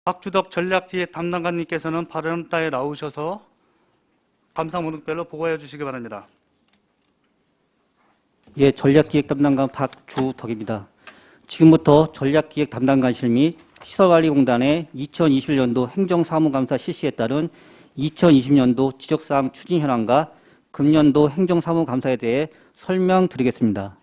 박주덕 전략기획 담당관님께서는 발언따에 나오셔서 감사 문턱별로 보고해 주시기 바랍니다. 예, 전략기획 담당관 박주덕입니다. 지금부터 전략기획 담당관실 및 시설관리공단의 2021년도 행정사무감사 실시에 따른 2020년도 지적사항 추진 현황과 금년도 행정사무감사에 대해 설명드리겠습니다.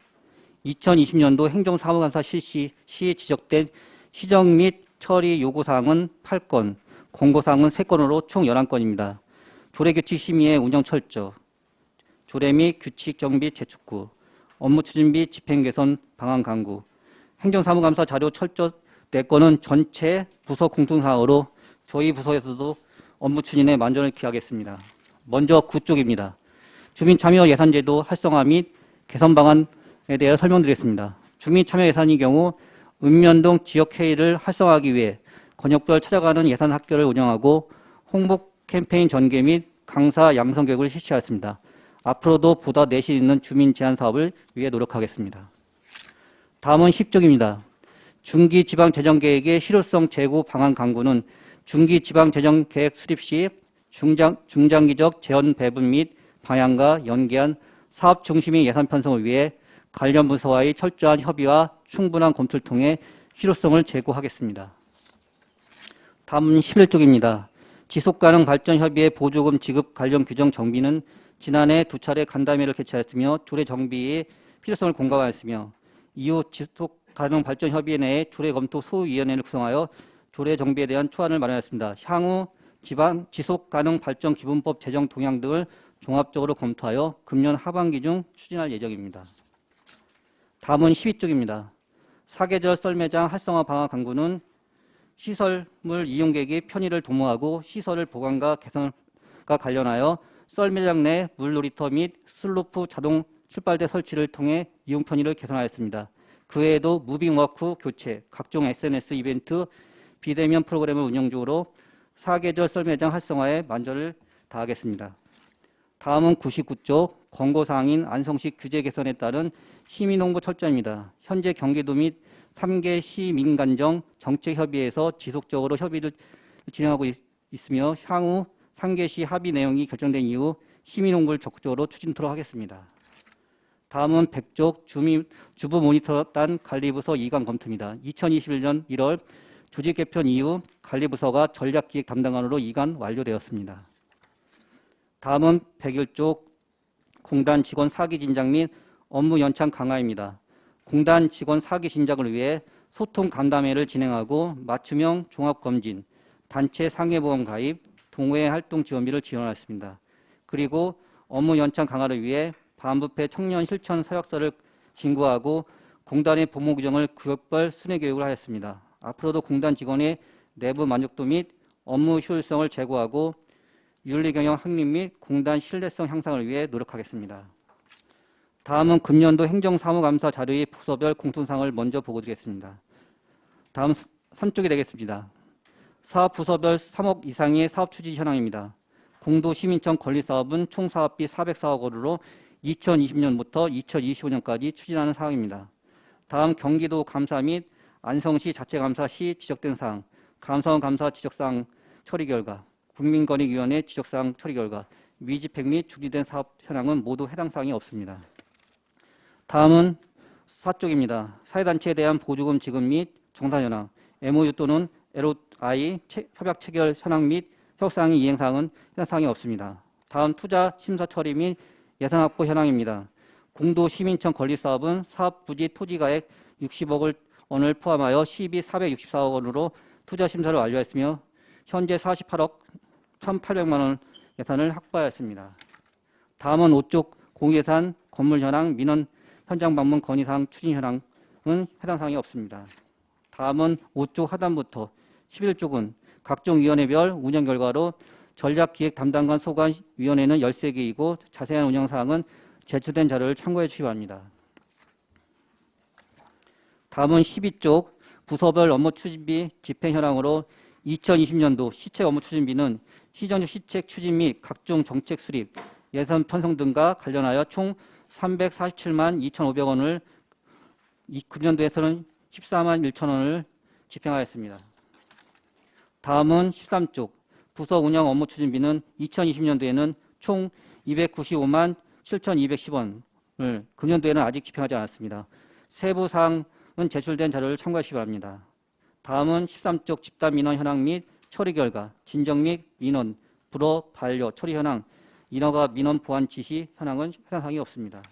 2020년도 행정사무감사 실시 시에 지적된 시정 및 처리 요구사항은 8건, 권고사항은 3건으로 총 11건입니다. 조례규칙 심의의 운영 철저, 조례 및 규칙 정비 재촉구, 업무 추진 및 집행 개선 방안 강구, 행정사무감사 자료 철저 4건은 전체 부서 공통사항으로 저희 부서에서도 업무 추진에 만전을 기하겠습니다. 먼저 9쪽입니다. 주민참여 예산제도 활성화 및 개선 방안에 대해 설명드리겠습니다. 주민참여 예산의 경우 읍면동 지역회의를 활성화하기 위해 권역별 찾아가는 예산 학교를 운영하고 홍보 캠페인 전개 및 강사 양성 교육을 실시하였습니다. 앞으로도 보다 내실 있는 주민 제안 사업을 위해 노력하겠습니다. 다음은 10쪽입니다. 중기지방재정계획의 실효성 제고 방안 강구는 중기지방재정계획 수립 시 중장기적 재원 배분 및 방향과 연계한 사업 중심의 예산 편성을 위해 관련 부서와의 철저한 협의와 충분한 검토를 통해 실효성을 제고하겠습니다. 다음은 11쪽입니다. 지속가능 발전 협의회 보조금 지급 관련 규정 정비는 지난해 2차례 간담회를 개최하였으며 조례 정비의 필요성을 공감하였으며 이후 지속가능 발전 협의회 내에 조례 검토 소위원회를 구성하여 조례 정비에 대한 초안을 마련했습니다. 향후 지방 지속가능 발전 기본법 제정 동향 등을 종합적으로 검토하여 금년 하반기 중 추진할 예정입니다. 다음은 12쪽입니다. 사계절 썰매장 활성화 방안 강구는 시설물 이용객의 편의를 도모하고 시설을 보강과 개선과 관련하여 썰매장 내 물놀이터 및 슬로프 자동 출발대 설치를 통해 이용 편의를 개선하였습니다. 그 외에도 무빙워크 교체, 각종 SNS 이벤트, 비대면 프로그램을 운영 중으로 사계절 썰매장 활성화에 만전을 다하겠습니다. 다음은 99쪽 권고사항인 안성시 규제 개선에 따른 시민홍보 철저입니다. 현재 경기도 및 3개 시민간정 정책협의회에서 지속적으로 협의를 진행하고 있으며 향후 3개 시 합의 내용이 결정된 이후 시민홍보를 적극적으로 추진토록 하겠습니다. 다음은 100쪽 주부 모니터단 관리부서 이관 검토입니다. 2021년 1월 조직 개편 이후 관리부서가 전략기획 담당관으로 이관 완료되었습니다. 다음은 101쪽 공단 직원 사기 진작 및 업무 연착 강화입니다. 공단 직원 사기 진작을 위해 소통 간담회를 진행하고 맞춤형 종합검진, 단체 상해보험 가입, 동호회 활동 지원비를 지원하였습니다. 그리고 업무 연착 강화를 위해 반부패 청년 실천 서약서를 진구하고 공단의 보모 규정을 구역별 순회 교육을 하였습니다. 앞으로도 공단 직원의 내부 만족도 및 업무 효율성을 제고하고 윤리경영 확립 및 공단 신뢰성 향상을 위해 노력하겠습니다. 다음은 금년도 행정사무감사 자료의 부서별 공통사항을 먼저 보고드리겠습니다. 다음 3쪽이 되겠습니다. 사업 부서별 3억 이상의 사업 추진 현황입니다. 공도 시민청 건립사업은 총 사업비 404억 원으로 2020년부터 2025년까지 추진하는 사항입니다. 다음 경기도 감사 및 안성시 자체감사 시 지적된 사항, 감사원 감사 지적사항 처리 결과, 국민권익위원회 지적사항 처리 결과, 미집행 및 중지된 사업 현황은 모두 해당 사항이 없습니다. 다음은 4쪽입니다. 사회단체에 대한 보조금 지급 및 정산 현황, MOU 또는 LOI 협약 체결 현황 및 협상의 이행사항은 해당 사항이 없습니다. 다음 투자 심사 처리 및 예산 확보 현황입니다. 공도 시민청 건립사업은 사업 부지 토지가액 60억 원을 포함하여 시비 464억 원으로 투자 심사를 완료했으며 현재 48억 1,800만 원 예산을 확보하였습니다. 다음은 5쪽 공예산 건물 현황, 민원 현장 방문 건의사항 추진 현황은 해당 사항이 없습니다. 다음은 5쪽 하단부터 11쪽은 각종 위원회별 운영 결과로 전략기획 담당관 소관위원회는 13개이고 자세한 운영사항은 제출된 자료를 참고해 주시기 바랍니다. 다음은 12쪽 부서별 업무 추진비 집행 현황으로 2020년도 시책 업무 추진비는 시정적 시책 추진 및 각종 정책 수립, 예산 편성 등과 관련하여 총 347만 2,500원을 금년도에서는 14만 1천 원을 집행하였습니다. 다음은 13쪽 부서 운영 업무 추진비는 2020년도에는 총 295만 7,210원을 금년도에는 아직 집행하지 않았습니다. 세부 사항은 제출된 자료를 참고하시기 바랍니다. 다음은 13쪽 집단 민원 현황 및 처리 결과, 진정 및 민원, 불허, 반려, 처리 현황, 인허가 민원 보완 지시 현황은 해당 사항이 없습니다.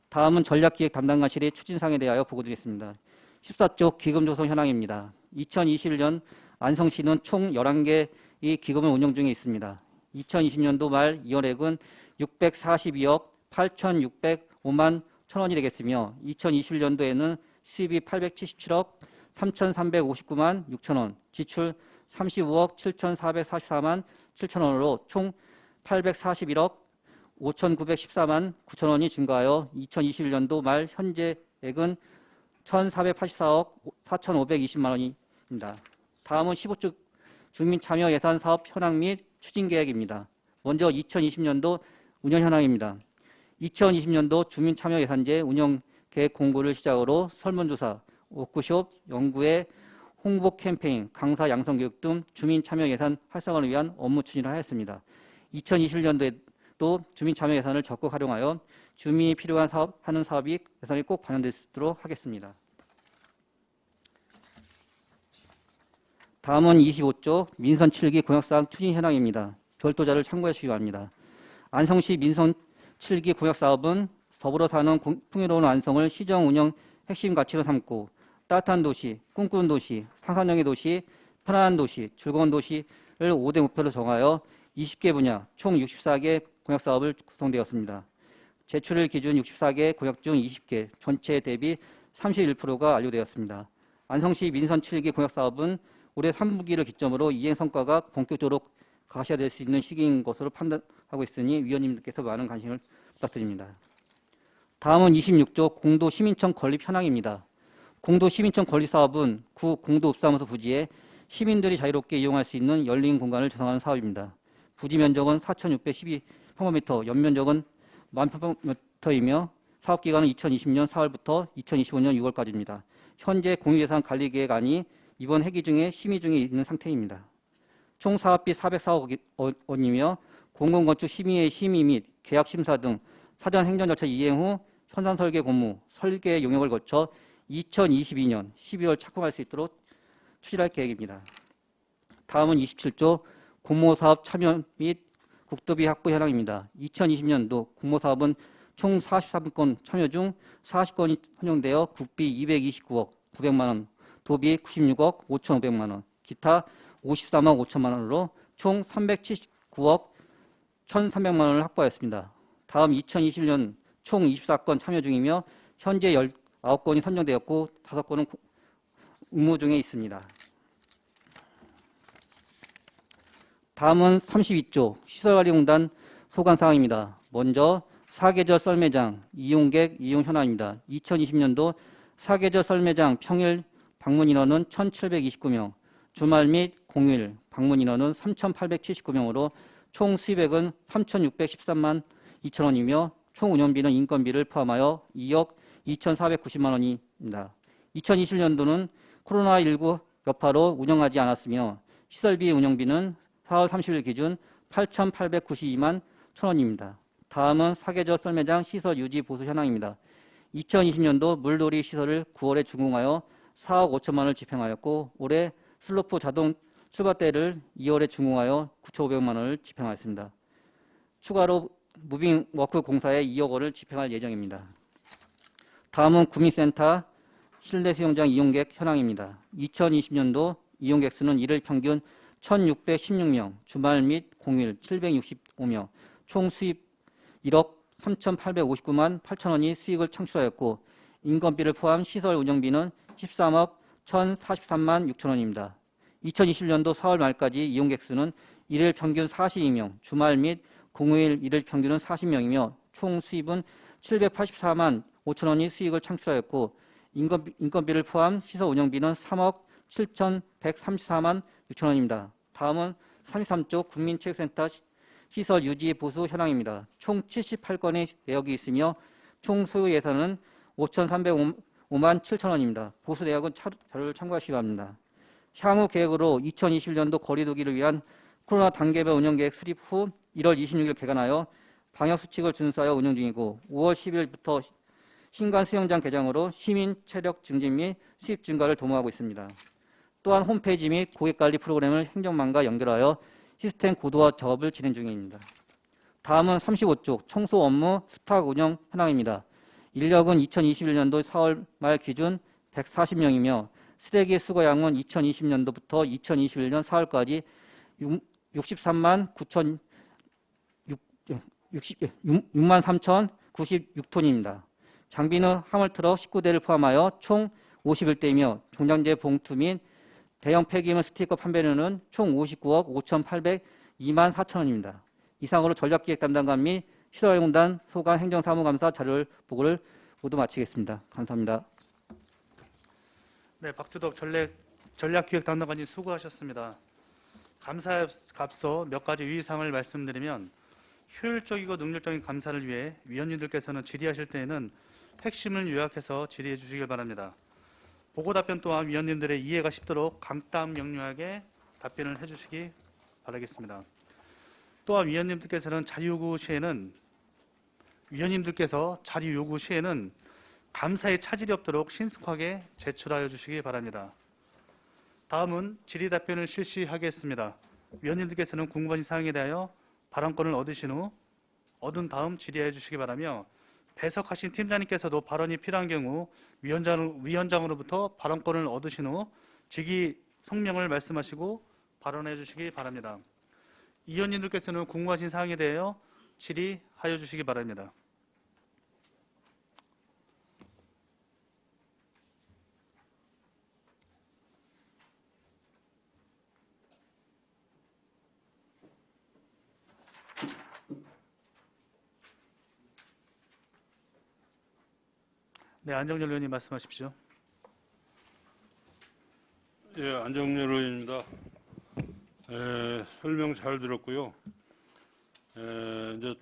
다음은 전략기획 담당관실의 추진사항에 대하여 보고드리겠습니다. 14쪽 기금 조성 현황입니다. 2021년 안성시는 총 11개의 기금을 운영 중에 있습니다. 2020년도 말 이원액은 642억 8,605만 1,000원이 되겠으며 2021년도에는 수입이 877억 3,359만 6천원, 지출 35억 7,444만 7천원으로 총 841억 5,914만 9천원이 증가하여 2021년도 말 현재액은 1,484억 4,520만 원입니다. 다음은 15쪽 주민참여 예산 사업 현황 및 추진 계획입니다. 먼저 2020년도 운영 현황입니다. 2020년도 주민참여 예산제 운영 계획 공고를 시작으로 설문조사, 워크숍, 연구회, 홍보 캠페인, 강사 양성교육 등 주민참여 예산 활성화를 위한 업무 추진을 하였습니다. 2021년도에도 주민참여 예산을 적극 활용하여 주민이 필요한 하는 사업이 예산이 꼭 반영될 수 있도록 하겠습니다. 다음은 25조 민선 7기 공약사항 추진 현황입니다. 별도 자료를 참고해 주시기 바랍니다. 안성시 민선 7기 공약사업은 더불어 사는 풍요로운 안성을 시정 운영 핵심 가치로 삼고 따뜻한 도시, 꿈꾸는 도시, 상상력의 도시, 편안한 도시, 즐거운 도시를 5대 목표로 정하여 20개 분야 총 64개 공약사업을 구성되었습니다. 제출일 기준 64개 공약 중 20개, 전체 대비 31%가 완료되었습니다. 안성시 민선 7기 공약사업은 올해 3분기를 기점으로 이행 성과가 본격적으로 가시화될 수 있는 시기인 것으로 판단하고 있으니 위원님들께서 많은 관심을 부탁드립니다. 다음은 26조 공도 시민청 건립 현황입니다. 공도 시민청 건립 사업은 구 공도읍사무소 부지에 시민들이 자유롭게 이용할 수 있는 열린 공간을 조성하는 사업입니다. 부지 면적은 4,612평방미터, 연면적은 10,000평방미터이며 사업기간은 2020년 4월부터 2025년 6월까지입니다. 현재 공유예산 관리계획안이 이번 회기 중에 심의 중에 있는 상태입니다. 총 사업비 404억 원이며 공공건축 심의의 심의 및 계약 심사 등 사전 행정 절차 이행 후 현상 설계 공모, 설계 용역을 거쳐 2022년 12월 착공할 수 있도록 추진할 계획입니다. 다음은 27조 공모사업 참여 및 국도비 확보 현황입니다. 2020년도 공모사업은 총 43건 참여 중 40건이 선정되어 국비 229억 900만 원, 도비 96억 5,500만 원, 기타 53억 5천만 원으로 총 379억 1,300만 원을 확보하였습니다. 다음 2021년 총 24건 참여 중이며 현재 19건이 선정되었고 5건은 의무 중에 있습니다. 다음은 32조 시설관리공단 소관사항입니다. 먼저 사계절 썰매장 이용객 이용 현황입니다. 2020년도 사계절 썰매장 평일 방문 인원은 1,729명, 주말 및 공휴일 방문 인원은 3,879명으로 총 수입액은 3,613만 2천 원이며 총 운영비는 인건비를 포함하여 2억 2,490만 원입니다. 2020년도는 코로나19 여파로 운영하지 않았으며 시설비 운영비는 4월 30일 기준 8,892만 1천 원입니다. 다음은 사계절 썰매장 시설 유지 보수 현황입니다. 2020년도 물놀이 시설을 9월에 준공하여 4억 5천만 원을 집행하였고 올해 슬로프 자동 출발대를 2월에 준공하여 9,500만 원을 집행하였습니다. 추가로 무빙워크 공사에 2억 원을 집행할 예정입니다. 다음은 구민센터 실내 수영장 이용객 현황입니다. 2020년도 이용객 수는 일일 평균 1,616명, 주말 및 공휴일 765명, 총 수입 1억 3,859만 8천 원이 수익을 창출하였고 인건비를 포함 시설 운영비는 13억 1,043만 6천 원입니다. 2020년도 4월 말까지 이용객 수는 일일 평균 42명, 주말 및 공휴일 일일 평균은 40명이며 총 수입은 784만 5천 원이 수익을 창출하였고 인건비를 포함 시설 운영비는 3억 7,134만 6천 원입니다. 다음은 33조 국민체육센터 시설 유지 보수 현황입니다. 총 78건의 내역이 있으며 총 소요 예산은 5,305만 7천 원입니다. 보수 내역은 자료를 참고하시기 바랍니다. 향후 계획으로 2021년도 거리두기를 위한 코로나 단계별 운영계획 수립 후 1월 26일 개관하여 방역수칙을 준수하여 운영 중이고 5월 10일부터 신관 수영장 개장으로 시민 체력 증진 및 수입 증가를 도모하고 있습니다. 또한 홈페이지 및 고객관리 프로그램을 행정망과 연결하여 시스템 고도화 작업을 진행 중입니다. 다음은 35쪽 청소 업무 스탁 운영 현황입니다. 인력은 2021년도 4월 말 기준 140명이며 쓰레기 수거량은 2020년도부터 2021년 4월까지 63만 6만 3,096톤입니다. 장비는 화물트럭 19대를 포함하여 총 51대이며 종량제 봉투 및 대형 폐기물 스티커 판매료는 총 59억 5,802만 4천원입니다. 이상으로 전략기획 담당관 및 시설공단 소관 행정사무감사 자료를 보고를 모두 마치겠습니다. 감사합니다. 네, 박주덕 전략기획 담당관님 수고하셨습니다. 감사에 앞서 몇 가지 유의사항을 말씀드리면 효율적이고 능률적인 감사를 위해 위원님들께서는 질의하실 때에는 핵심을 요약해서 질의해 주시길 바랍니다. 보고 답변 또한 위원님들의 이해가 쉽도록 간단 명료하게 답변을 해주시기 바라겠습니다. 또한 위원님들께서 자료 요구 시에는 감사에 차질이 없도록 신속하게 제출하여 주시기 바랍니다. 다음은 질의 답변을 실시하겠습니다. 위원님들께서는 궁금하신 사항에 대하여 발언권을 얻은 다음 질의해 주시기 바라며 배석하신 팀장님께서도 발언이 필요한 경우 위원장으로부터 발언권을 얻으신 후 직위 성명을 말씀하시고 발언해 주시기 바랍니다. 위원님들께서는 궁금하신 사항에 대하여 질의하여 주시기 바랍니다. 네, 안정열 의원님 말씀하십시오. 예, 안정열 의원입니다. 설명 잘 들었고요. 이제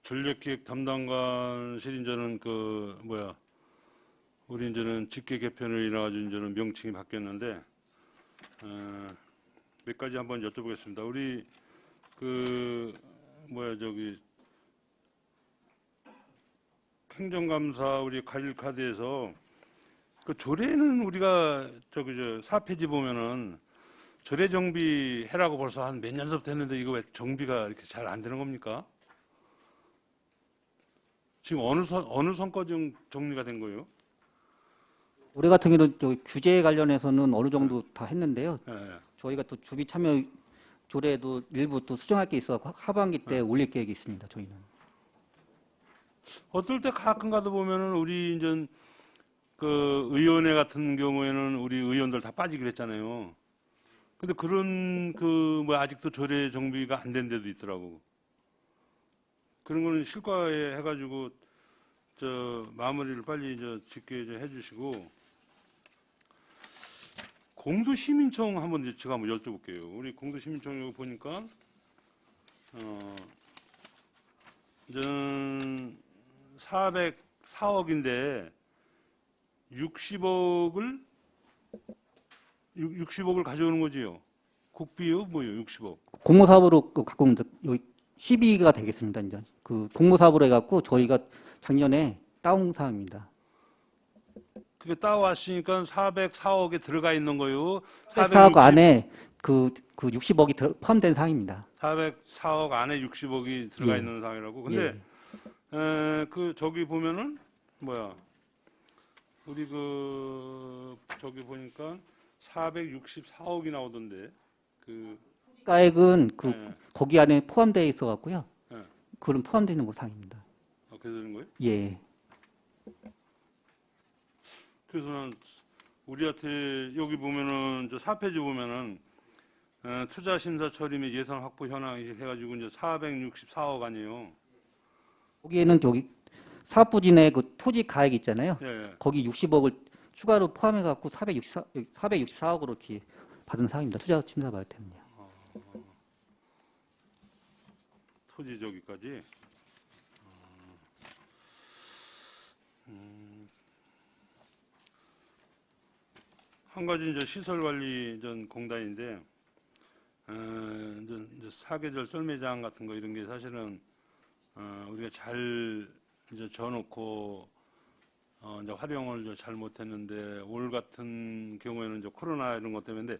전략기획 담당관실 이제는 우리 이제는 직계 개편을 인해 가지고 이제는 명칭이 바뀌었는데 몇 가지 한번 여쭤보겠습니다. 우리 행정감사 우리 관리카드에서 그 조례는 우리가 4페이지 보면은 조례 정비 해라고 벌써 한 몇 년서부터 했는데 이거 왜 정비가 이렇게 잘 안 되는 겁니까? 지금 어느 선까지 정리가 된 거예요? 올해 같은 경우는 규제 관련해서는 어느 정도 다 했는데요. 예. 저희가 또 주비 참여 조례도 일부 또 수정할 게 있어 하반기 때 올릴 계획이 있습니다. 저희는. 어떨 때 가끔 가다 보면은 우리 이제 그 의원회 같은 경우에는 우리 의원들 다 빠지기로 했잖아요. 근데 그런 아직도 조례 정비가 안 된 데도 있더라고. 그런 거는 실과에 해가지고 마무리를 빨리 짓게 해주시고 공도시민청 한번 제가 한번 여쭤볼게요. 우리 공도시민청 여기 보니까 이제 404억인데 60억을 가져오는 거지요. 국비요, 뭐요? 60억. 공모사업으로 갖고 오면 여기 12가 되겠습니다. 이제 그 공모사업으로 해갖고 저희가 작년에 따온 사항입니다. 그게 따왔으니까 404억에 들어가 있는 거요. 404억 안에 그 60억이 포함된 사항입니다. 404억 안에 60억이 들어가 예. 있는 상황이라고. 근데 저기 보면은 우리 저기 보니까 464억이 나오던데 가액은 예. 거기 안에 포함되어 있어 갖고요. 예. 그건 포함되어 있는 사항입니다. 그렇게 되는 거예요? 예. 그래서 난 우리한테 여기 보면은 4페이지 보면은 투자 심사 처리 및 예산 확보 현황 해가지고 이제 464억 아니에요. 거기에는 저기 사업부진의 그 토지 가액 있잖아요. 예. 거기 60억을 추가로 포함해 갖고 464억으로 이렇게 받은 사항입니다. 투자 심사 받을 때는요. 토지 저기까지. 한 가지 이제 시설관리공단인데 이제 사계절 썰매장 같은 거 이런 게 사실은 우리가 잘 이제 져놓고 이제 활용을 잘 못했는데 올 같은 경우에는 이제 코로나 이런 것 때문에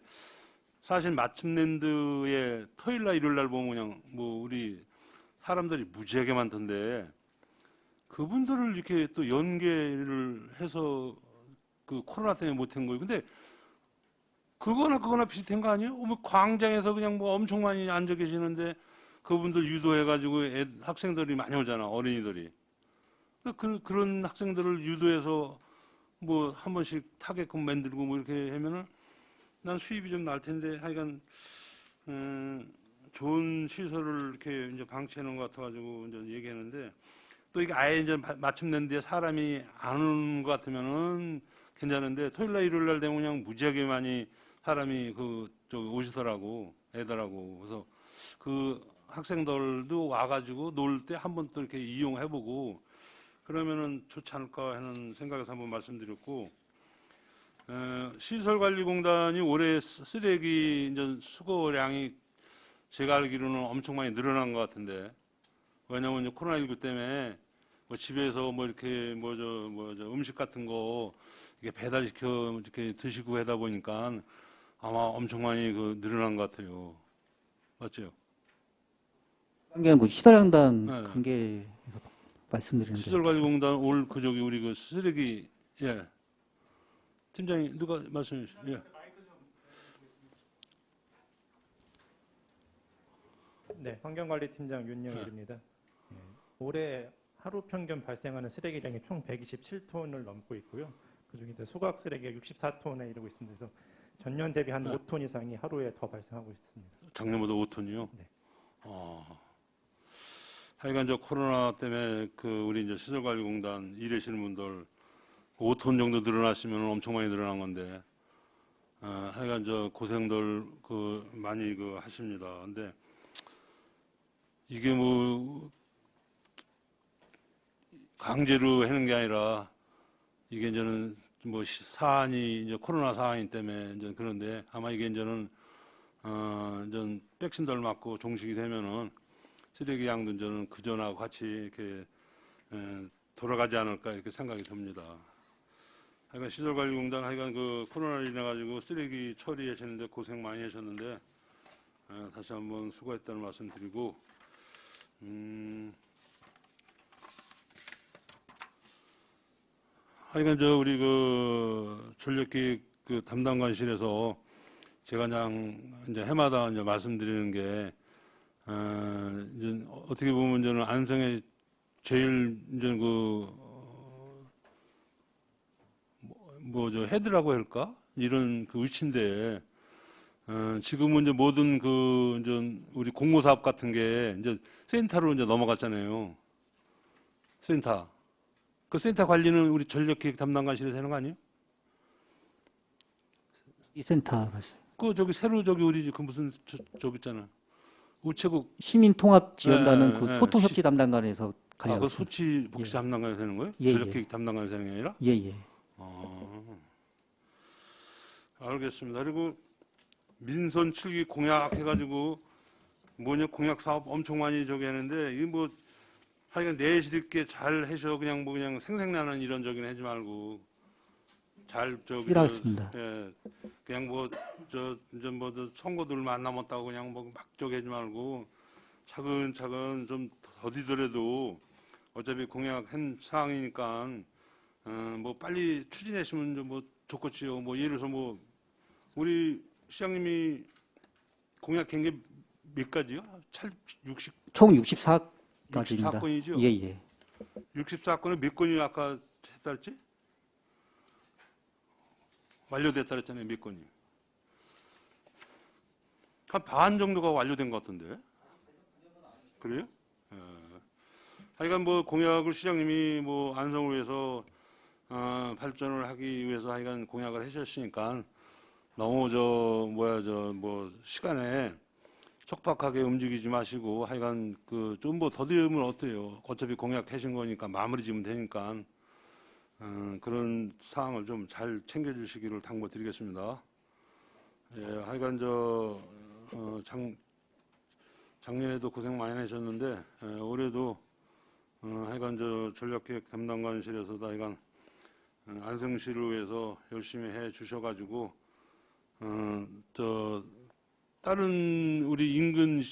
사실 마침랜드에 토요일날 일요일날 보면 그냥 뭐 우리 사람들이 무지하게 많던데 그분들을 이렇게 또 연계를 해서 그 코로나 때문에 못한 거예요. 근데 그거나 비슷한 거 아니에요? 뭐 광장에서 그냥 뭐 엄청 많이 앉아 계시는데 그분들 유도해가지고 학생들이 많이 오잖아, 어린이들이. 그런 학생들을 유도해서 뭐 한 번씩 타게끔 만들고 뭐 이렇게 하면은 난 수입이 좀 날 텐데 하여간 좋은 시설을 이렇게 이제 방치해 놓은 것 같아가지고 이제 얘기하는데 또 이게 아예 이제 마침내인데 사람이 안 오는 것 같으면은 괜찮은데 토요일날 일요일날 되면 그냥 무지하게 많이 사람이 오시더라고 애들하고. 그래서 그 학생들도 와가지고 놀 때 한 번 또 이렇게 이용해보고 그러면은 좋지 않을까 하는 생각에서 한번 말씀드렸고, 시설관리공단이 올해 쓰레기 이제 수거량이 제가 알기로는 엄청 많이 늘어난 것 같은데, 왜냐면 이제 코로나19 때문에 뭐 집에서 뭐 이렇게 저 음식 같은 거 이렇게 배달시켜 이렇게 드시고 하다 보니까 아마 엄청 많이 늘어난 것 같아요. 맞죠? 관계는 그 시설양단 네. 관계에서 말씀드리는 게 시설관리공단 올 우리 그 쓰레기 팀장이 누가 말씀해 주시죠? 네, 환경관리팀장 윤영일입니다. 올해 하루 평균 발생하는 쓰레기량이 총 127톤을 넘고 있고요. 그중에 이제 소각 쓰레기가 64톤에 이르고 있습니다. 그래서 전년 대비 한 5톤 이상이 하루에 더 발생하고 있습니다. 작년보다 5톤이요? 네. 하여간 저 코로나 때문에 우리 이제 시설관리공단 일하시는 분들 5톤 정도 늘어났으면 엄청 많이 늘어난 건데, 하여간 저 고생들 많이 하십니다. 근데 이게 뭐 강제로 하는 게 아니라 이게 이제는 뭐 사안이 이제 코로나 사안 때문에 이제 그런데 아마 이게 이제는 이제 백신들 맞고 종식이 되면은 쓰레기 양도 저는 그전하고 같이 이렇게 돌아가지 않을까 이렇게 생각이 듭니다. 하여간 시설관리공단 하여간 코로나로 인해 가지고 쓰레기 처리하시는데 고생 많이 하셨는데 다시 한번 수고했다는 말씀드리고, 하여간 우리 전력기획 담당관실에서 제가 그냥 이제 해마다 이제 말씀드리는 게 이제 어떻게 보면 저는 안성에 제일 이제 저 헤드라고 할까 이런 위치인데, 지금은 이제 모든 이제 우리 공모사업 같은 게 이제 센터로 이제 넘어갔잖아요. 센터. 그 센터 관리는 우리 전력기획 담당관실에서 하는 거 아니에요? 이 센터 맞아요. 새로 우리 무슨 저기 있잖아. 우체국 시민통합지원단은 그 네, 소통협지 담당관에서 그 관리하고 소치 복지 담당관에서 하는 거예요? 예, 전력기획 담당관에서 하는 게 아니라? 예예. 알겠습니다. 그리고 민선 7기 공약 해가지고 공약 사업 엄청 많이 하는데 이게 뭐 하여간 내실 있게 잘 해서 그냥 생생나는 이런 저기는 하지 말고 잘 필요하겠습니다. 그냥 이제 선거들만 안 남았다고 그냥 막 하지 말고 차근차근 좀 더디더라도 어차피 공약한 사항이니까 뭐 빨리 추진하시면 좀 좋겠지요. 뭐 예를 들어서 우리 시장님이 공약한 게 몇 가지요? 총 64가지입니다. 64건이죠? 예예. 64건에 몇 건이 아까 했다 했지? 완료됐다 했잖아요. 몇 건이. 한 반 정도가 완료된 것 같은데. 그래요? 하여간 공약을 시장님이 안성을 위해서 발전을 하기 위해서 하여간 공약을 하셨으니까 너무 시간에 촉박하게 움직이지 마시고 하여간 좀 더디면 어때요? 어차피 공약하신 거니까 마무리 지으면 되니까 그런 사항을 좀 잘 챙겨주시기를 당부드리겠습니다. 예, 하여간 작년에도 고생 많이 하셨는데 올해도 하여간 전략기획 담당관실에서도 하여간 안성시를 위해서 열심히 해 주셔가지고 다른 우리 인근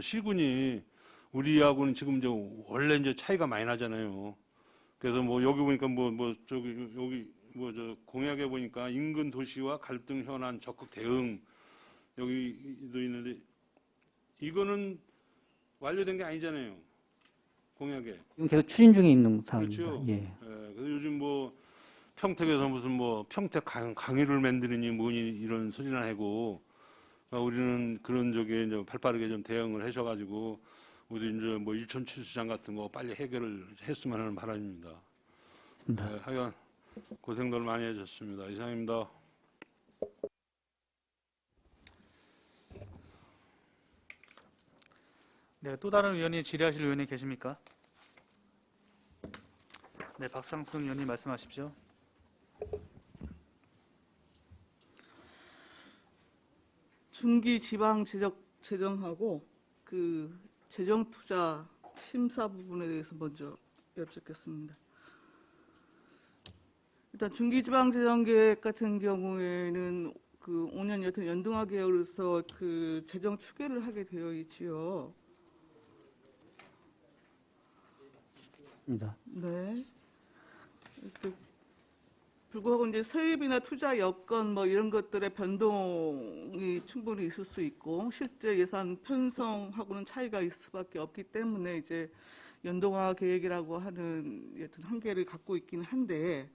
시군이 우리하고는 지금 원래 차이가 많이 나잖아요. 그래서 여기 보니까 공약에 보니까 인근 도시와 갈등 현안 적극 대응 여기도 있는데 이거는 완료된 게 아니잖아요. 공약에. 지금 계속 추진 중에 있는 상황입니다. 그렇죠. 예. 그래서 요즘 평택에서 무슨 평택 강의를 만드느니 뭐니 이런 소리나 하고 우리는 그런 쪽에 이제 발빠르게 좀 대응을 하셔가지고 우리 이제 일촌 취수장 같은 거 빨리 해결을 했으면 하는 바람입니다. 하여간 고생들 많이 해주셨습니다. 이상입니다. 네, 또 다른 의원이 질의하실 의원이 계십니까? 네, 박상순 의원님 말씀하십시오. 중기 지방 재정하고 그 재정 투자 심사 부분에 대해서 먼저 여쭙겠습니다. 일단 중기 지방 재정 계획 같은 경우에는 그 5년 여튼 연동화 계열로서 그 재정 추계를 하게 되어 있지요. 네. 불구하고 이제 세입이나 투자 여건 이런 것들의 변동이 충분히 있을 수 있고 실제 예산 편성하고는 차이가 있을 수밖에 없기 때문에 이제 연동화 계획이라고 하는 여튼 한계를 갖고 있긴 한데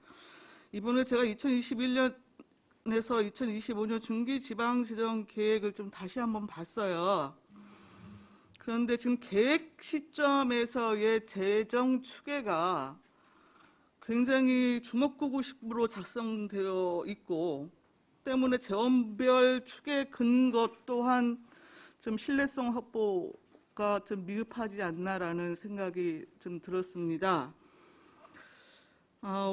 이번에 제가 2021년에서 2025년 중기 지방 재정 계획을 좀 다시 한번 봤어요. 그런데 지금 계획 시점에서의 재정 추계가 굉장히 주먹구구식으로 작성되어 있고 때문에 재원별 추계 근거 또한 좀 신뢰성 확보가 좀 미흡하지 않나라는 생각이 좀 들었습니다.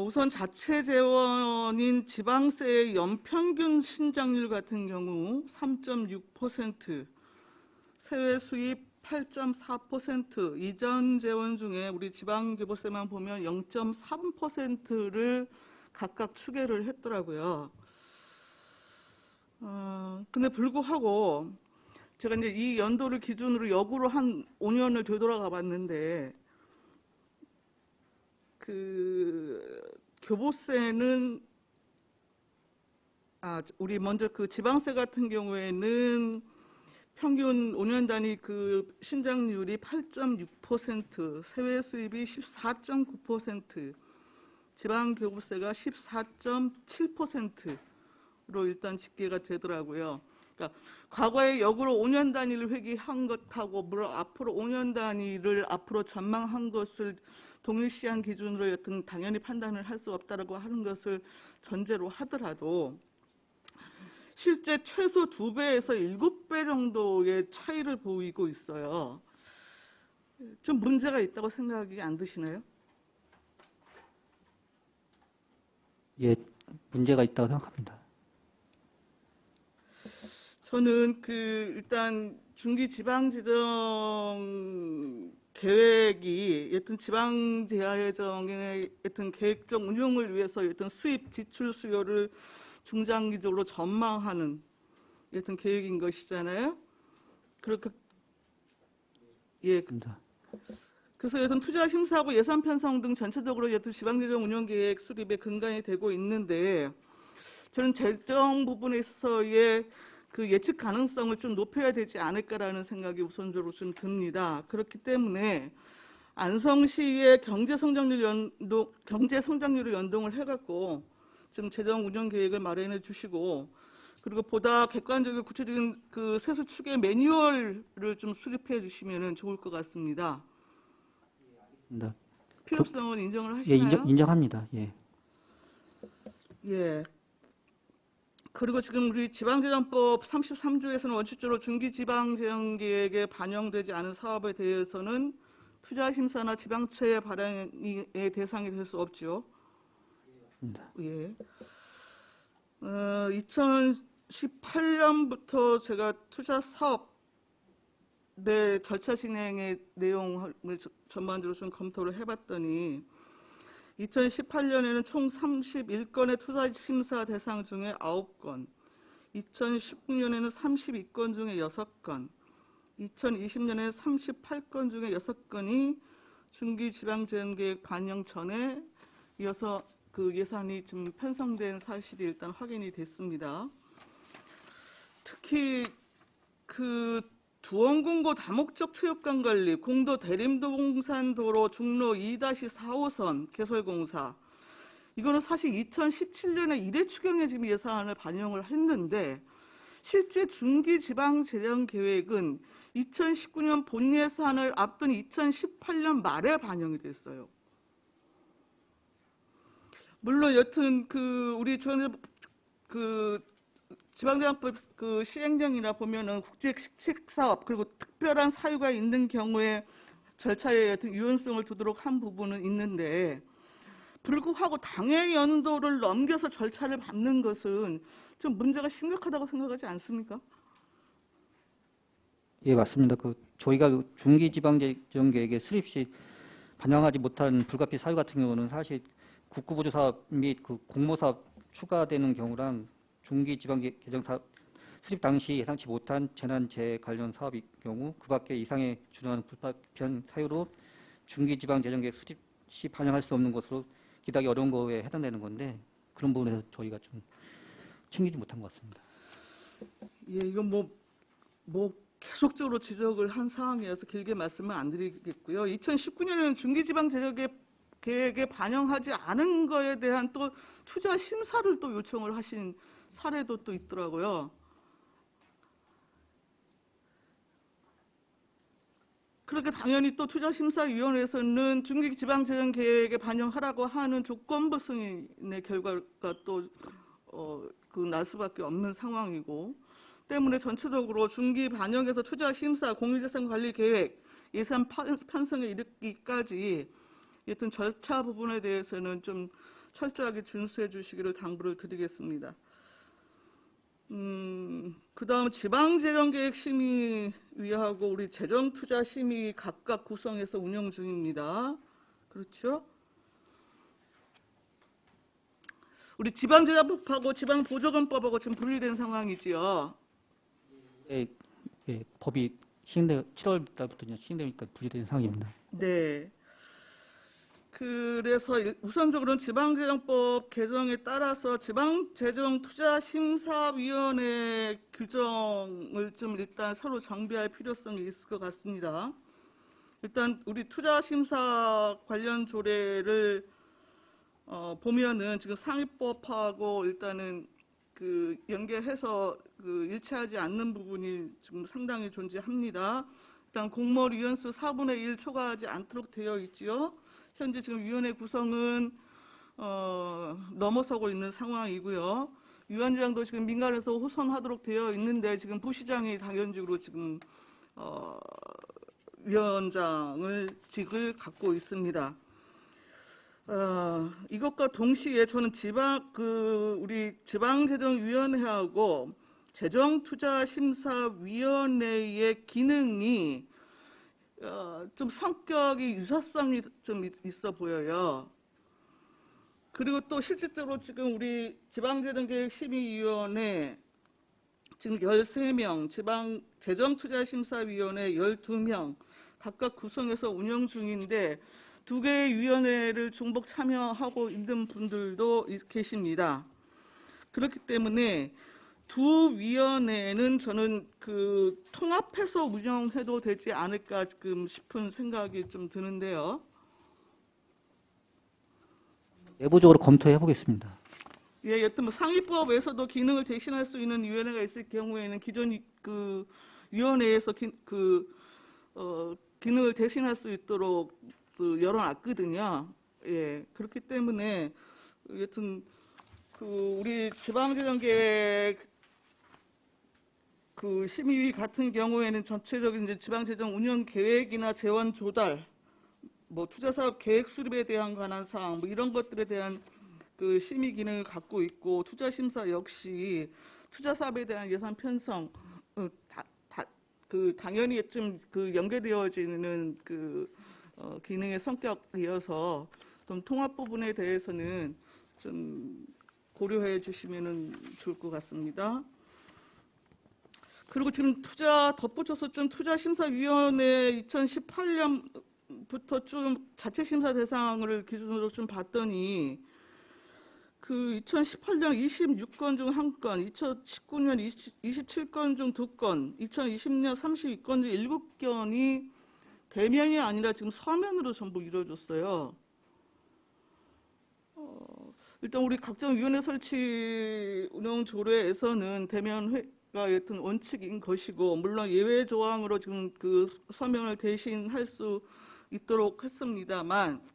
우선 자체 재원인 지방세의 연평균 신장률 같은 경우 3.6%, 세외 수입 8.4%, 이전 재원 중에 우리 지방교부세만 보면 0.3%를 각각 추계를 했더라고요. 근데 불구하고 제가 이제 이 연도를 기준으로 역으로 한 5년을 되돌아가 봤는데 그 교부세는 우리 먼저 그 지방세 같은 경우에는 평균 5년 단위 그 신장률이 8.6%, 세외 수입이 14.9%, 지방교부세가 14.7%로 일단 집계가 되더라고요. 그러니까 과거에 역으로 5년 단위를 회귀한 것하고 물론 앞으로 5년 단위를 앞으로 전망한 것을 동일시한 기준으로 여튼 당연히 판단을 할 수 없다라고 하는 것을 전제로 하더라도 실제 최소 2배에서 7배 정도의 차이를 보이고 있어요. 좀 문제가 있다고 생각이 안 드시나요? 예, 문제가 있다고 생각합니다. 저는 일단 중기 지방재정 계획이 여튼 지방재정의 여튼 계획적 운용을 위해서 여튼 수입 지출 수요를 중장기적으로 전망하는 여튼 계획인 것이잖아요. 그렇게 그래서 여튼 투자 심사하고 예산 편성 등 전체적으로 여튼 지방재정 운용 계획 수립에 근간이 되고 있는데 저는 재정 부분에 있어서의 그 예측 가능성을 좀 높여야 되지 않을까라는 생각이 우선적으로 좀 듭니다. 그렇기 때문에 안성시의 경제 성장률을 연동을 해갖고 좀 재정 운영 계획을 마련해 주시고 그리고 보다 객관적이고 구체적인 그 세수 추계 매뉴얼을 좀 수립해 주시면 좋을 것 같습니다. 필요성은 인정을 하시나요? 예, 인정합니다. 예. 예. 그리고 지금 우리 지방재정법 33조에서는 원칙적으로 중기지방재정계획에 반영되지 않은 사업에 대해서는 투자심사나 지방채 발행의 대상이 될 수 없죠. 예. 2018년부터 제가 투자 사업 내 절차 진행의 내용을 전반적으로 좀 검토를 해봤더니 2018년에는 총 31건의 투자 심사 대상 중에 9건, 2019년에는 32건 중에 6건, 2020년에는 38건 중에 6건이 중기 지방재정계획 반영 전에 이어서 그 예산이 좀 편성된 사실이 일단 확인이 됐습니다. 특히 그 두원공고 다목적 체육관 건립, 공도 대림동산도로 중로 2-4호선 개설공사, 이거는 사실 2017년에 1회 추경에 지금 예산을 반영을 했는데 실제 중기지방재정계획은 2019년 본 예산을 앞둔 2018년 말에 반영이 됐어요. 물론 여튼 그 우리 전에 그 지방재정법 그 시행령이나 보면은 국제식책 사업 그리고 특별한 사유가 있는 경우에 절차에 여튼 유연성을 두도록 한 부분은 있는데 불구하고 당해 연도를 넘겨서 절차를 밟는 것은 좀 문제가 심각하다고 생각하지 않습니까? 예, 맞습니다. 저희가 중기지방재정계획의 수립 시 반영하지 못한 불가피 사유 같은 경우는 사실 국구보조 사업 및 그 공모사업 추가되는 경우랑 중기지방재정 사업 수립 당시 예상치 못한 재난재해 관련 사업의 경우 그 밖에 이상에 준하는 불가피한 사유로 중기지방재정계획 수립 시 반영할 수 없는 것으로 기다기 어려운 거에 해당되는 건데 그런 부분에서 저희가 좀 챙기지 못한 것 같습니다. 예, 이건 뭐 계속적으로 지적을 한 상황이어서 길게 말씀을 안 드리겠고요. 2019년에는 중기지방재정계획에 반영하지 않은 거에 대한 또 투자 심사를 또 요청을 하신 사례도 또 있더라고요. 그렇게 당연히 또 투자심사위원회에서는 중기지방재정계획에 반영하라고 하는 조건부 승인의 결과가 또 날 수밖에 없는 상황이고 때문에 전체적으로 중기 반영에서 투자심사, 공유재산관리계획, 예산 편성에 이르기까지 여튼 절차 부분에 대해서는 좀 철저하게 준수해 주시기를 당부를 드리겠습니다. 그 다음 지방재정계획심의위하고 우리 재정투자심의 각각 구성해서 운영 중입니다. 그렇죠? 우리 지방재정법하고 지방보조금법하고 지금 분리된 상황이지요. 예, 법이 7월 달부터 시행되니까 분리된 상황입니다. 네. 그래서 우선적으로는 지방재정법 개정에 따라서 지방재정투자심사위원회 규정을 좀 일단 서로 정비할 필요성이 있을 것 같습니다. 일단 우리 투자심사 관련 조례를 보면은 지금 상위법하고 일단은 그 연계해서 그 일치하지 않는 부분이 지금 상당히 존재합니다. 일단 공모를 위원수 4분의 1 초과하지 않도록 되어 있지요. 현재 지금 위원회 구성은 넘어서고 있는 상황이고요. 위원장도 지금 민간에서 호선하도록 되어 있는데 지금 부시장이 당연직으로 지금 위원장을 직을 갖고 있습니다. 이것과 동시에 저는 우리 지방재정위원회하고 재정투자심사위원회의 기능이 좀 성격이 유사성이 좀 있어 보여요. 그리고 또 실질적으로 지금 우리 지방재정계획심의위원회 지금 13명, 지방재정투자심사위원회 12명 각각 구성해서 운영 중인데 2개의 위원회를 중복 참여하고 있는 분들도 계십니다. 그렇기 때문에 두 위원회는 저는 그 통합해서 운영해도 되지 않을까 지금 싶은 생각이 좀 드는데요. 내부적으로 검토해 보겠습니다. 예, 여튼 뭐 상위법에서도 기능을 대신할 수 있는 위원회가 있을 경우에는 기존 그 위원회에서 기능을 대신할 수 있도록 열어놨거든요. 예, 그렇기 때문에 여튼 그 우리 지방재정계획 그 심의위 같은 경우에는 전체적인 이제 지방재정 운영 계획이나 재원 조달, 뭐 투자사업 계획 수립에 대한 관한 사항, 뭐 이런 것들에 대한 그 심의 기능을 갖고 있고 투자 심사 역시 투자 사업에 대한 예산 편성 당연히 좀 그 연계되어지는 기능의 성격이어서 좀 통합 부분에 대해서는 좀 고려해 주시면은 좋을 것 같습니다. 그리고 지금 덧붙여서 좀 투자심사위원회 2018년부터 좀 자체심사 대상을 기준으로 좀 봤더니 그 2018년 26건 중 1건, 2019년 27건 중 2건, 2020년 32건 중 7건이 대면이 아니라 지금 서면으로 전부 이루어졌어요. 일단 우리 각종 위원회 설치 운영 조례에서는 대면회가 여튼 원칙인 것이고, 물론 예외 조항으로 지금 그 서면을 대신할 수 있도록 했습니다만,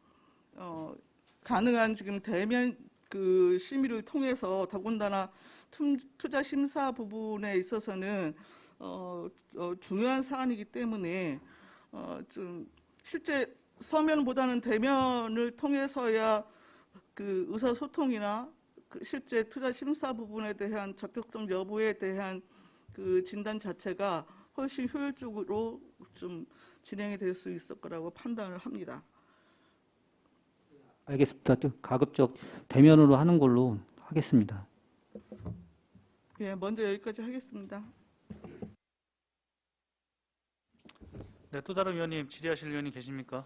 가능한 지금 대면 그 심의를 통해서 더군다나 투자 심사 부분에 있어서는 중요한 사안이기 때문에 좀 실제 서면보다는 대면을 통해서야 그 의사소통이나 그 실제 투자 심사 부분에 대한 적격성 여부에 대한 그 진단 자체가 훨씬 효율적으로 좀 진행이 될 수 있을 거라고 판단을 합니다. 알겠습니다. 좀 가급적 대면으로 하는 걸로 하겠습니다. 예, 먼저 여기까지 하겠습니다. 네, 또 다른 위원님 질의하실 의원님 계십니까?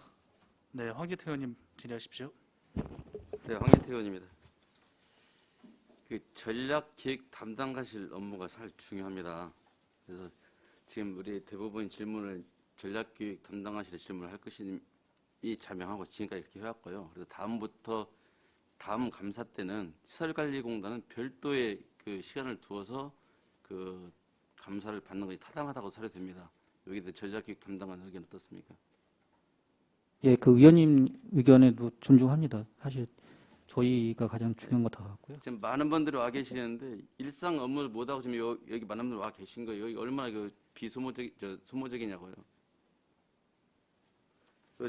네, 황기태 의원님 질의하십시오. 네, 황기태 의원입니다. 그 전략기획 담당관실 업무가 사실 중요합니다. 그래서 지금 우리 대부분 질문을 전략기획 담당관실에 질문을 할 것이 자명하고 지금까지 이렇게 해왔고요. 그래서 다음부터 다음 감사 때는 시설관리공단은 별도의 그 시간을 두어서 그 감사를 받는 것이 타당하다고 사료됩니다. 여기에 대해 전략기획 담당관 의견 어떻습니까? 예, 그 의원님 의견에도 존중합니다. 사실 저희가 가장 중요한 것 같고요. 지금 많은 분들이 와 계시는데 일상 업무를 못하고 지금 여기 많은 분들 와 계신 거예요. 여기 얼마나 그 소모적이냐고요.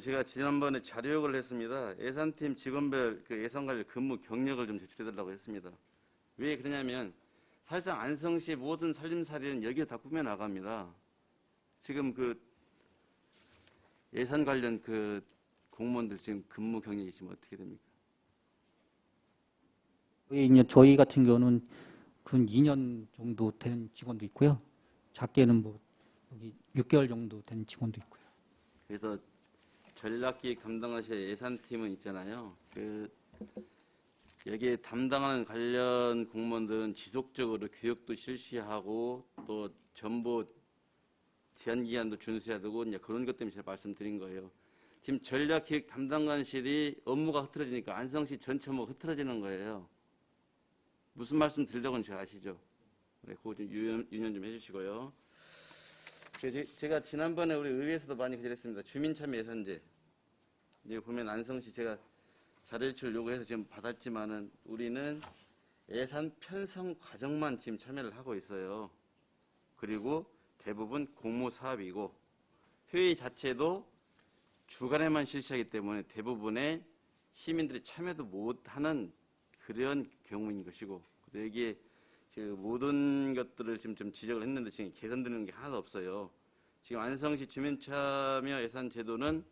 제가 지난번에 자료 요구를 했습니다. 예산팀 직원별 그 예산관리 근무 경력을 좀 제출해달라고 했습니다. 왜 그러냐면 사실상 안성시 모든 살림살이는 여기에 다 꾸며 나갑니다. 지금 그 예산 관련 그 공무원들 지금 근무 경력이 지금 어떻게 됩니까? 저희 같은 경우는 근 2년 정도 된 직원도 있고요. 작게는 뭐 여기 6개월 정도 된 직원도 있고요. 그래서 전략기획 담당하실 예산팀은 있잖아요. 여기에 담당하는 관련 공무원들은 지속적으로 교육도 실시하고 또 정보 제한 기간도 준수해야 되고 이제 그런 것 때문에 제가 말씀드린 거예요. 지금 전략기획 담당관실이 업무가 흐트러지니까 안성시 전체 업무가 흐트러지는 거예요. 무슨 말씀 드리려고 제가 아시죠? 네, 그거 좀 유념 좀 해주시고요. 제가 지난번에 우리 의회에서도 많이 그랬습니다. 주민참여 예산제. 이제 보면 안성시 제가 자료제출 요구해서 지금 받았지만은 우리는 예산 편성 과정만 지금 참여를 하고 있어요. 그리고 대부분 공모 사업이고 회의 자체도 주간에만 실시하기 때문에 대부분의 시민들이 참여도 못하는 그런 경우인 것이고 여기에 모든 것들을 지금 좀 지적을 했는데 지금 개선되는 게 하나도 없어요. 지금 안성시 주민참여 예산 제도는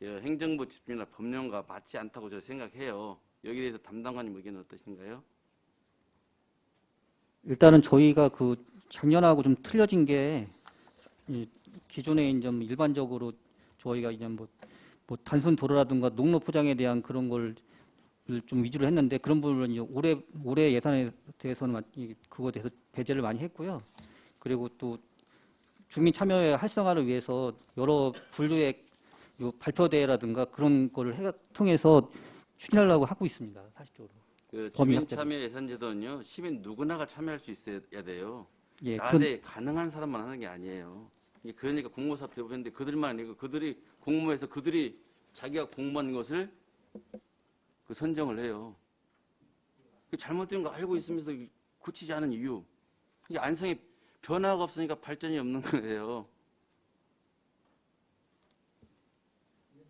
행정부 집중이나 법령과 맞지 않다고 저는 생각해요. 여기에 대해서 담당관님 의견은 어떠신가요? 일단은 저희가 그 작년하고 좀 틀려진 게 기존에 이제 일반적으로 저희가 이제 뭐 단순 도로라든가 농로 포장에 대한 그런 걸 좀 위주로 했는데 그런 부분은 이제 올해 예산에 대해서는 그거에 대해서 배제를 많이 했고요. 그리고 또 주민 참여의 활성화를 위해서 여러 분류의 발표대회라든가 그런 거를 통해서 추진하려고 하고 있습니다. 사실적으로. 주민참여 예산제도는요. 시민 누구나가 참여할 수 있어야 돼요. 예, 나한테 가능한 사람만 하는 게 아니에요. 그러니까 공모사업 대부분인데 그들만 아니고 그들이 공모해서 그들이 자기가 공모한 것을 선정을 해요. 잘못된 거 알고 있으면서 고치지 않은 이유. 안성에 변화가 없으니까 발전이 없는 거예요.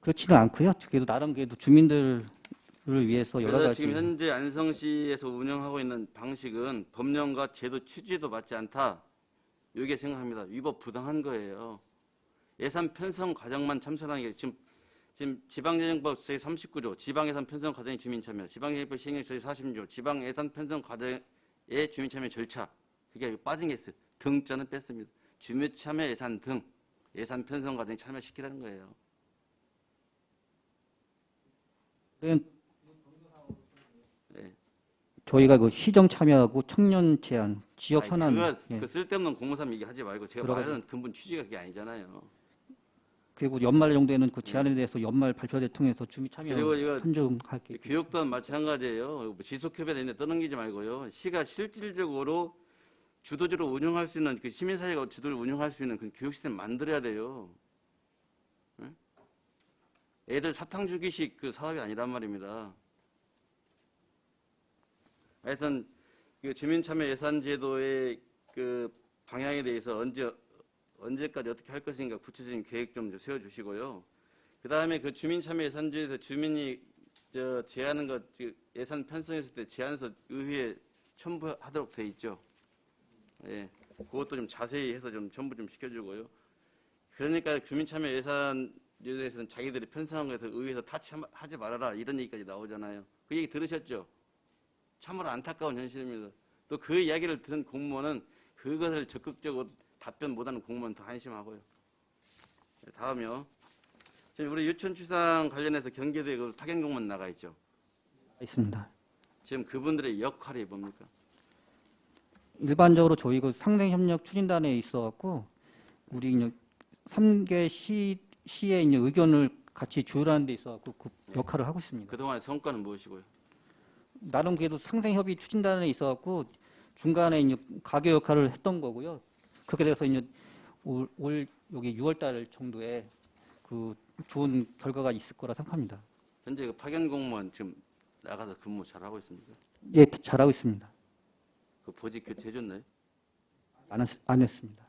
그렇지는 않고요. 그래도 나름 그래도 주민들 위해서 여러 그래서 가지 지금 현재 안성시에서 운영하고 있는 방식은 법령과 제도 취지에도 맞지 않다. 이게 생각합니다. 위법 부당한 거예요. 예산 편성 과정만 참선하는 게 지금 지방재정법 제39조 지방예산 편성 과정의 주민참여, 지방예산법 시행령 제40조 지방예산 편성 과정의 주민참여 절차, 그게 빠진 게 있어요. 등자는 뺐습니다. 주민참여 예산 등 예산 편성 과정에 참여시키라는 거예요. 네, 네. 저희가 그 시정 참여하고 청년 제한, 지역 아니, 현안, 그거 예. 그 쓸데없는 공무상 얘기하지 말고 제가 들어가죠. 말하는 근본 취지가 그게 아니잖아요. 그리고 연말 정도에는 그 제안에 대해서 연말 발표를 통해서 주민 참여 그리고 이거 선정할게. 교육 또한 마찬가지예요. 지속협약에 있는 떠넘기지 말고요. 시가 실질적으로 주도적으로 운영할 수 있는 그 시민사회가 주도를 운영할 수 있는 그 교육 시스템 만들어야 돼요. 응? 애들 사탕 주기식 그 사업이 아니란 말입니다. 하여튼 그 주민참여 예산제도의 그 방향에 대해서 언제까지 어떻게 할 것인가 구체적인 계획 좀 세워주시고요. 그 다음에 그 주민참여 예산제에서 주민이 제안하는 것 예산 편성했을 때 제안서 의회에 첨부하도록 돼 있죠. 예, 그것도 좀 자세히 해서 좀 첨부 좀 시켜주고요. 그러니까 주민참여 예산에 대해서는 자기들이 편성한 거에서 의회에서 타치하지 말아라 이런 얘기까지 나오잖아요. 그 얘기 들으셨죠? 참으로 안타까운 현실입니다. 또 그 이야기를 들은 공무원은 그것을 적극적으로 답변 못하는 공무원 더 한심하고요. 다음이요. 지금 우리 유천추상 관련해서 경기도에 그 파견 공무원 나가 있죠. 있습니다. 지금 그분들의 역할이 뭡니까? 일반적으로 저희 그 상생협력 추진단에 있어갖고 우리 이제 3개 시의 이제 의견을 같이 조율하는 데 있어갖고 그 역할을 하고 있습니다. 그동안의 성과는 무엇이고요? 나름 그래도 상생협의 추진단에 있어갖고 중간에 이제 가교 역할을 했던 거고요. 그렇게 돼서 이제 올 여기 6월달 정도에 그 좋은 결과가 있을 거라 생각합니다. 현재 그 파견 공무원 지금 나가서 근무 잘하고 있습니까? 예, 잘하고 있습니다. 그 보직 교체 해줬나요? 안 했습니다.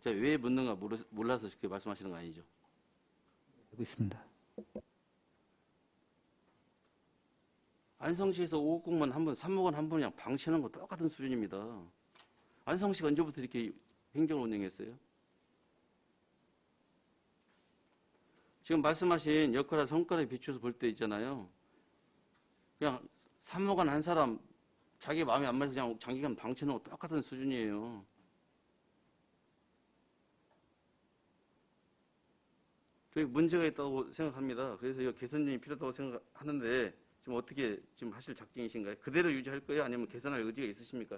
제가 왜 묻는가 몰라서 그렇게 말씀하시는 거 아니죠? 알고 있습니다. 안성시에서 5억 공무원 한 분, 3억 원 한 분 그냥 방치하는 거 똑같은 수준입니다. 안성시가 언제부터 이렇게 행정을 운영했어요? 지금 말씀하신 역할과 성과를 비추어서 볼 때 있잖아요. 그냥 3억 원 한 사람 자기 마음에 안 맞아서 그냥 장기간 방치하는 거 똑같은 수준이에요. 저희 문제가 있다고 생각합니다. 그래서 이거 개선이 필요하다고 생각하는데 지금 어떻게 지금 하실 작정이신가요? 그대로 유지할 거예요? 아니면 개선할 의지가 있으십니까?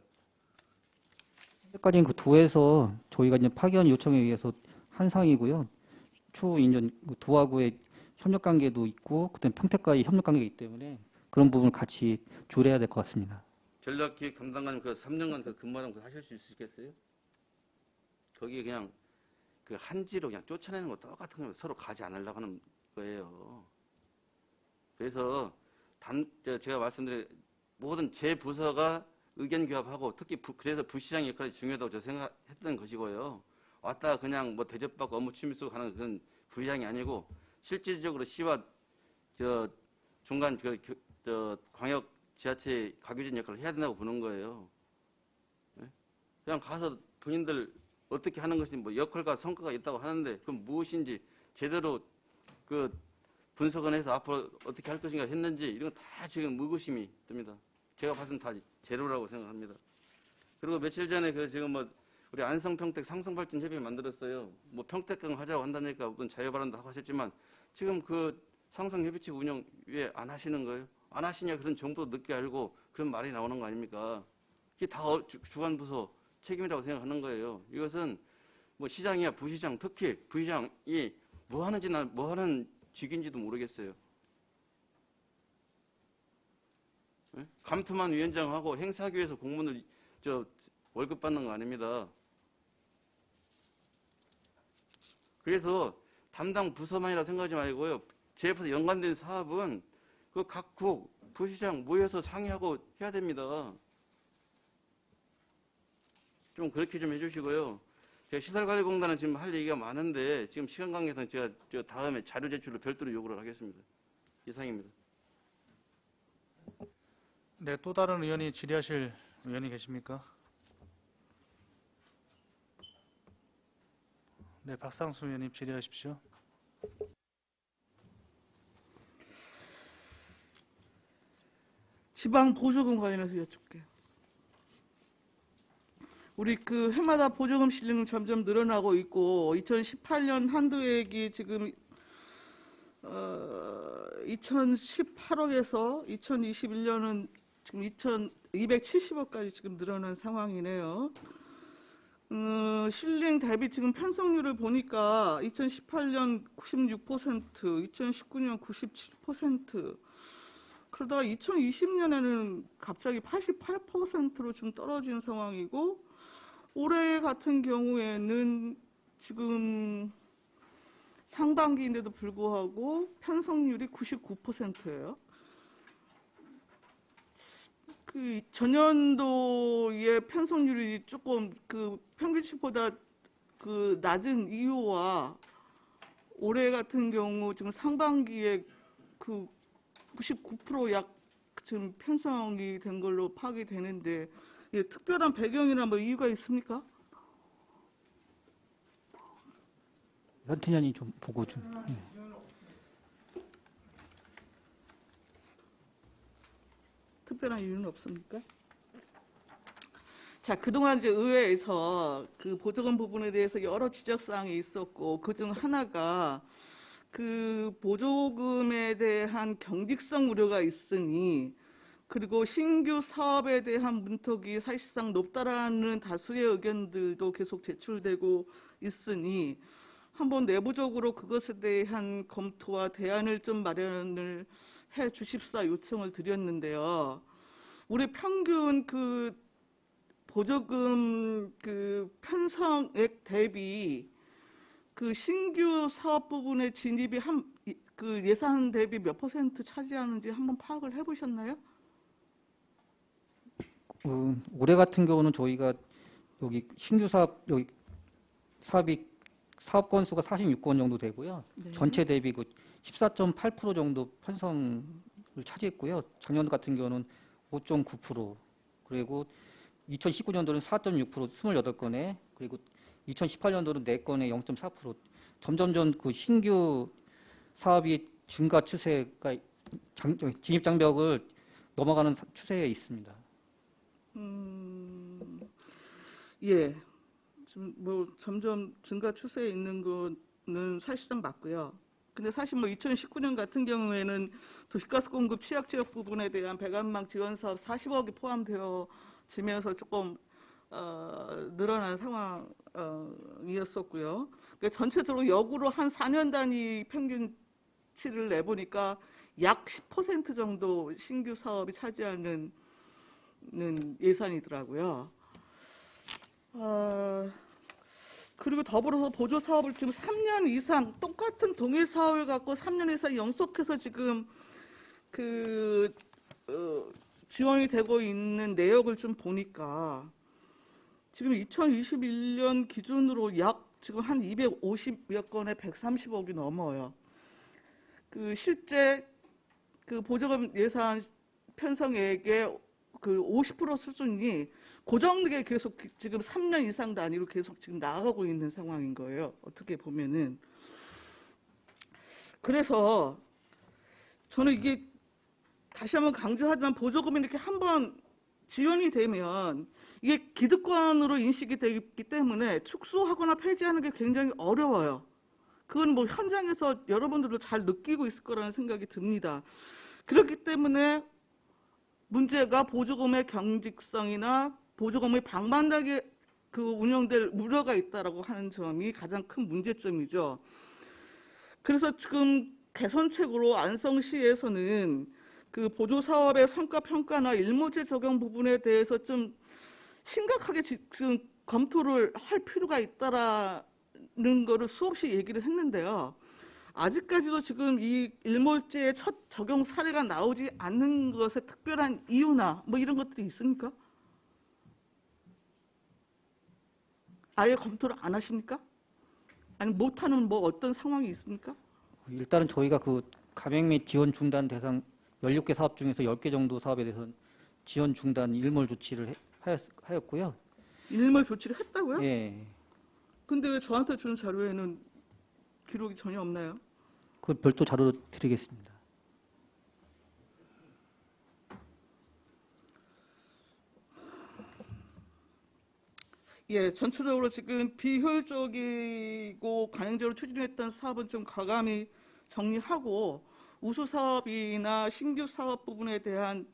현재까지는 그 도에서 저희가 이제 파견 요청에 의해서 한 상이고요. 추후 이제 도하고의 협력 관계도 있고 그다음 평택과의 협력 관계가 있기 때문에 그런 부분을 같이 조율해야 될 것 같습니다. 전략기획 담당관님 그 3년간 그 근무하는 거 하실 수 있으시겠어요? 거기에 그냥 그 한지로 그냥 쫓아내는 거 똑같은 거 서로 가지 않으려고 하는 거예요. 그래서 제가 말씀드린 모든 제 부서가 의견 교합하고 특히 그래서 부시장 역할이 중요하다고 저 생각했던 것이고요. 왔다 그냥 뭐 대접받고 업무 취미 쓰고 하는 그런 부시장이 아니고 실질적으로 시와 중간 광역 지자체 가교진 역할을 해야 된다고 보는 거예요. 그냥 가서 본인들 어떻게 하는 것인지 뭐 역할과 성과가 있다고 하는데 그럼 무엇인지 제대로 그 분석을 해서 앞으로 어떻게 할 것인가 했는지 이런 거 다 지금 의구심이 듭니다. 제가 봐서는 다 제로라고 생각합니다. 그리고 며칠 전에 그 지금 뭐 우리 안성평택 상성발전 협의회 만들었어요. 뭐 평택강 하자고 한다니까 어떤 자유발언도 하고 하셨지만 지금 그 상성협의체 운영 왜 안 하시는 거예요? 안 하시냐 그런 정보도 늦게 알고 그런 말이 나오는 거 아닙니까? 이게 다 주관부서 책임이라고 생각하는 거예요. 이것은 뭐 시장이야 부시장 특히 부시장이 뭐 하는지 난 뭐 하는 직인지도 모르겠어요. 네? 감투만 위원장하고 행사기에서 공무원을 월급 받는 거 아닙니다. 그래서 담당 부서만이라 생각하지 말고요. 제 옆에서 연관된 사업은 그 각국 부시장 모여서 상의하고 해야 됩니다. 좀 그렇게 좀 해주시고요. 제가 시설관리공단은 지금 할 얘기가 많은데 지금 시간 관계상 제가 다음에 자료 제출로 별도로 요구를 하겠습니다. 이상입니다. 네, 또 다른 의원이 질의하실 의원이 계십니까? 네, 박상수 의원님 질의하십시오. 지방 보조금 관련해서 여쭙게요. 우리 그 해마다 보조금 실리는 점점 늘어나고 있고 2018년 한도액이 지금 2018억에서 2021년은 지금 2,270억까지 지금 늘어난 상황이네요. 실링 대비 지금 편성률을 보니까 2018년 96%, 2019년 97%, 그러다가 2020년에는 갑자기 88%로 좀 떨어진 상황이고, 올해 같은 경우에는 지금 상반기인데도 불구하고 편성률이 99%예요. 그 전년도의 편성률이 조금 그 평균치보다 그 낮은 이유와 올해 같은 경우 지금 상반기에 그 99% 약 지금 편성이 된 걸로 파악이 되는데, 예, 특별한 배경이나 뭐 이유가 있습니까? 현태년이 좀 보고 좀. 특별한 이유는 없습니까? 자, 그동안 이제 의회에서 그 보조금 부분에 대해서 여러 지적사항이 있었고, 그중 하나가 그 보조금에 대한 경직성 우려가 있으니, 그리고 신규 사업에 대한 문턱이 사실상 높다라는 다수의 의견들도 계속 제출되고 있으니, 한번 내부적으로 그것에 대한 검토와 대안을 좀 마련을 해 주십사 요청을 드렸는데요. 우리 평균 그 보조금 그 편성액 대비 그 신규 사업 부분의 진입이 그 예산 대비 몇 % 차지하는지 한번 파악을 해보셨나요? 올해 같은 경우는 저희가 여기 신규 사업 여기 사업 건수가 46건 정도 되고요. 네. 전체 대비 그 14.8% 정도 편성을 차지했고요. 작년 같은 경우는 5.9%, 그리고 2019년도는 4.6%, 28건에, 그리고 2018년도는 4건에 0.4%. 점점점 그 신규 사업이 증가 추세가 진입 장벽을 넘어가는 추세에 있습니다. 예. 지금 뭐 점점 증가 추세에 있는 거는 사실상 맞고요. 근데 사실 뭐 2019년 같은 경우에는 도시가스 공급 취약 지역 부분에 대한 배관망 지원 사업 40억이 포함되어지면서 조금 늘어난 상황이었었고요. 그러니까 전체적으로 역으로 한 4년 단위 평균치를 내보니까 약 10% 정도 신규 사업이 차지하는 예산이더라고요. 그리고 더불어서 보조 사업을 지금 3년 이상 똑같은 동일 사업을 갖고 3년 이상 연속해서 지금 그 지원이 되고 있는 내역을 좀 보니까 지금 2021년 기준으로 약 지금 한 250여 건에 130억이 넘어요. 그 실제 그 보조금 예산 편성액의 그 50% 수준이 고정되게 계속 지금 3년 이상 단위로 계속 지금 나아가고 있는 상황인 거예요. 어떻게 보면은. 그래서 저는 이게 다시 한번 강조하지만 보조금이 이렇게 한번 지원이 되면 이게 기득권으로 인식이 되기 때문에 축소하거나 폐지하는 게 굉장히 어려워요. 그건 뭐 현장에서 여러분들도 잘 느끼고 있을 거라는 생각이 듭니다. 그렇기 때문에 문제가 보조금의 경직성이나 보조금이 방만하게 그 운영될 우려가 있다라고 하는 점이 가장 큰 문제점이죠. 그래서 지금 개선책으로 안성시에서는 그 보조 사업의 성과 평가나 일모제 적용 부분에 대해서 좀 심각하게 지금 검토를 할 필요가 있다라는 거를 수없이 얘기를 했는데요. 아직까지도 지금 이 일몰제의 첫 적용 사례가 나오지 않는 것에 특별한 이유나 뭐 이런 것들이 있습니까? 아예 검토를 안 하십니까? 아니 못하는 뭐 어떤 상황이 있습니까? 일단은 저희가 그 감액 및 지원 중단 대상 16개 사업 중에서 10개 정도 사업에 대해서는 지원 중단 일몰 조치를 하였고요. 일몰 조치를 했다고요? 예. 근데 왜 저한테 준 자료에는 기록이 전혀 없나요? 그 별도 자료 드리겠습니다. 예, 전체적으로 지금 비효율적이고 관행적으로 추진했던 사업은 좀 과감히 정리하고 우수 사업이나 신규 사업 부분에 대한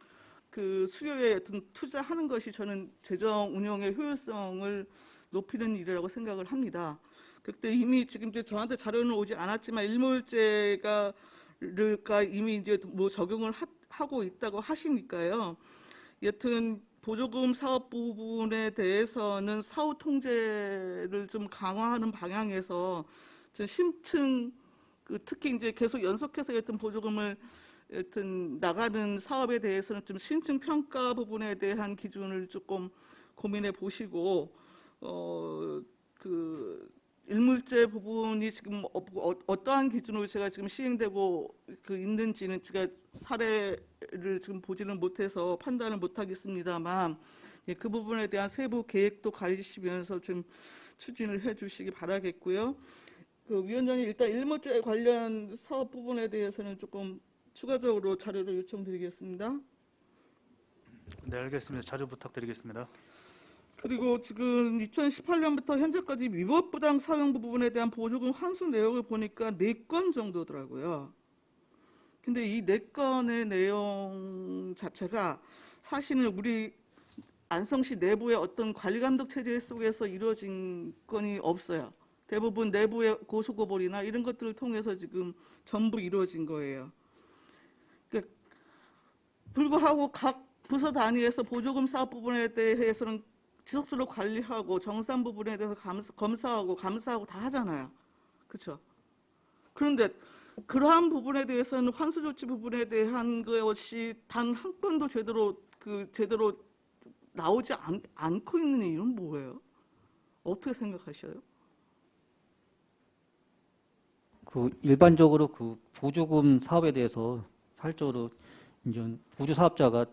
그 수요에 어떤 투자하는 것이 저는 재정 운영의 효율성을 높이는 일이라고 생각을 합니다. 그때 이미 지금 이제 저한테 자료는 오지 않았지만 일몰제가 이미 이제 뭐 적용을 하고 있다고 하시니까요. 여튼 보조금 사업 부분에 대해서는 사후 통제를 좀 강화하는 방향에서 좀 심층 특히 이제 계속 연속해서 여튼 보조금을 여튼 나가는 사업에 대해서는 좀 심층 평가 부분에 대한 기준을 조금 고민해 보시고 그 일몰제 부분이 지금 어떠한 기준으로 제가 지금 시행되고 있는지는 제가 사례를 지금 보지는 못해서 판단을 못하겠습니다만 예, 그 부분에 대한 세부 계획도 가지시면서 좀 추진을 해주시기 바라겠고요. 그 위원장님 일단 일몰제 관련 사업 부분에 대해서는 조금 추가적으로 자료를 요청드리겠습니다. 네, 알겠습니다. 자료 부탁드리겠습니다. 그리고 지금 2018년부터 현재까지 위법부당 사용 부분에 대한 보조금 환수 내역을 보니까 4건 정도더라고요. 근데 이 4건의 내용 자체가 사실은 우리 안성시 내부의 어떤 관리감독 체제 속에서 이루어진 건이 없어요. 대부분 내부의 고소고발이나 이런 것들을 통해서 지금 전부 이루어진 거예요. 그러니까 불구하고 각 부서 단위에서 보조금 사업 부분에 대해서는 지속적으로 관리하고 정산 부분에 대해서 검사하고 감사하고 다 하잖아요. 그렇죠? 그런데 그러한 부분에 대해서는 환수 조치 부분에 대한 것이 단 한 건도 제대로 나오지 않고 있는 이유는 뭐예요? 어떻게 생각하셔요? 그 일반적으로 그 보조금 사업에 대해서 사실적으로 이제 보조 사업자가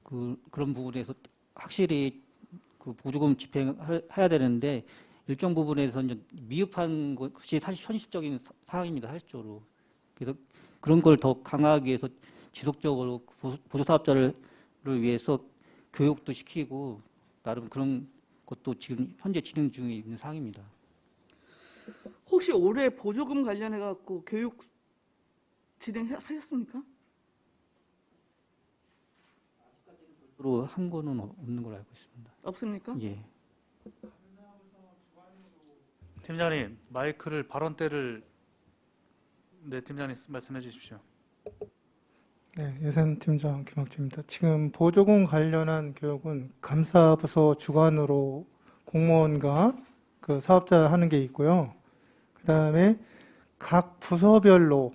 그런 부분에서 확실히 그 보조금 집행해야 되는데 일정 부분에서 이제 미흡한 것이 사실 현실적인 상황입니다. 사실적으로. 그래서 그런 걸 더 강화하기 위해서 지속적으로 보조 사업자를 위해서 교육도 시키고 나름 그런 것도 지금 현재 진행 중에 있는 상황입니다. 혹시 올해 보조금 관련해 갖고 교육 진행하셨습니까? 로 한 거는 없는 걸로 알고 있습니다. 없습니까? 예. 팀장님, 마이크를 발언대를 네, 팀장님 말씀해 주십시오. 네, 예산팀장 김학주입니다. 지금 보조금 관련한 교육은 감사부서 주관으로 공무원과 그 사업자 하는 게 있고요. 그 다음에 각 부서별로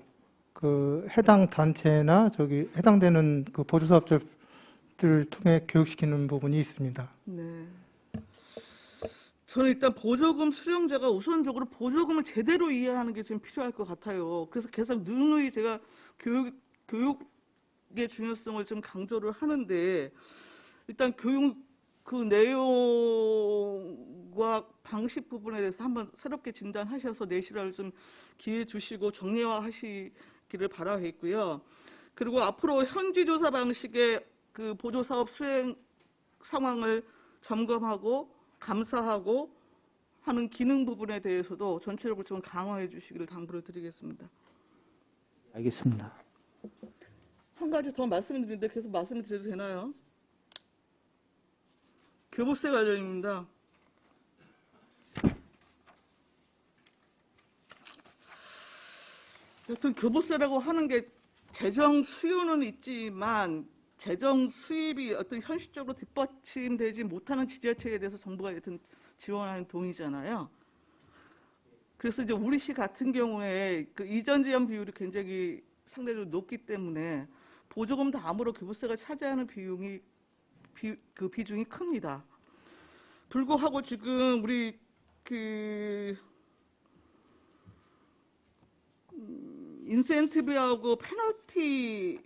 그 해당 단체나 해당되는 그 보조사업자들 통해 교육시키는 부분이 있습니다. 네. 저는 일단 보조금 수령자가 우선적으로 보조금을 제대로 이해하는 게 좀 필요할 것 같아요. 그래서 계속 누누이 제가 교육의 중요성을 좀 강조를 하는데 일단 교육 그 내용과 방식 부분에 대해서 한번 새롭게 진단하셔서 내실화를 좀 기회 주시고 정례화하시기를 바라겠고요. 그리고 앞으로 현지 조사 방식의 그 보조 사업 수행 상황을 점검하고 감사하고 하는 기능 부분에 대해서도 전체적으로 좀 강화해 주시기를 당부를 드리겠습니다. 알겠습니다. 한 가지 더 말씀드리는데 계속 말씀을 드려도 되나요? 교부세 관련입니다. 여튼 교부세라고 하는 게 재정 수요는 있지만 재정 수입이 어떤 현실적으로 뒷받침되지 못하는 지자체에 대해서 정부가 여튼 지원하는 돈이잖아요. 그래서 이제 우리 시 같은 경우에 그 이전 지원 비율이 굉장히 상대적으로 높기 때문에 보조금 다음으로 교부세가 차지하는 비중이 큽니다. 불구하고 지금 우리 인센티브하고 페널티를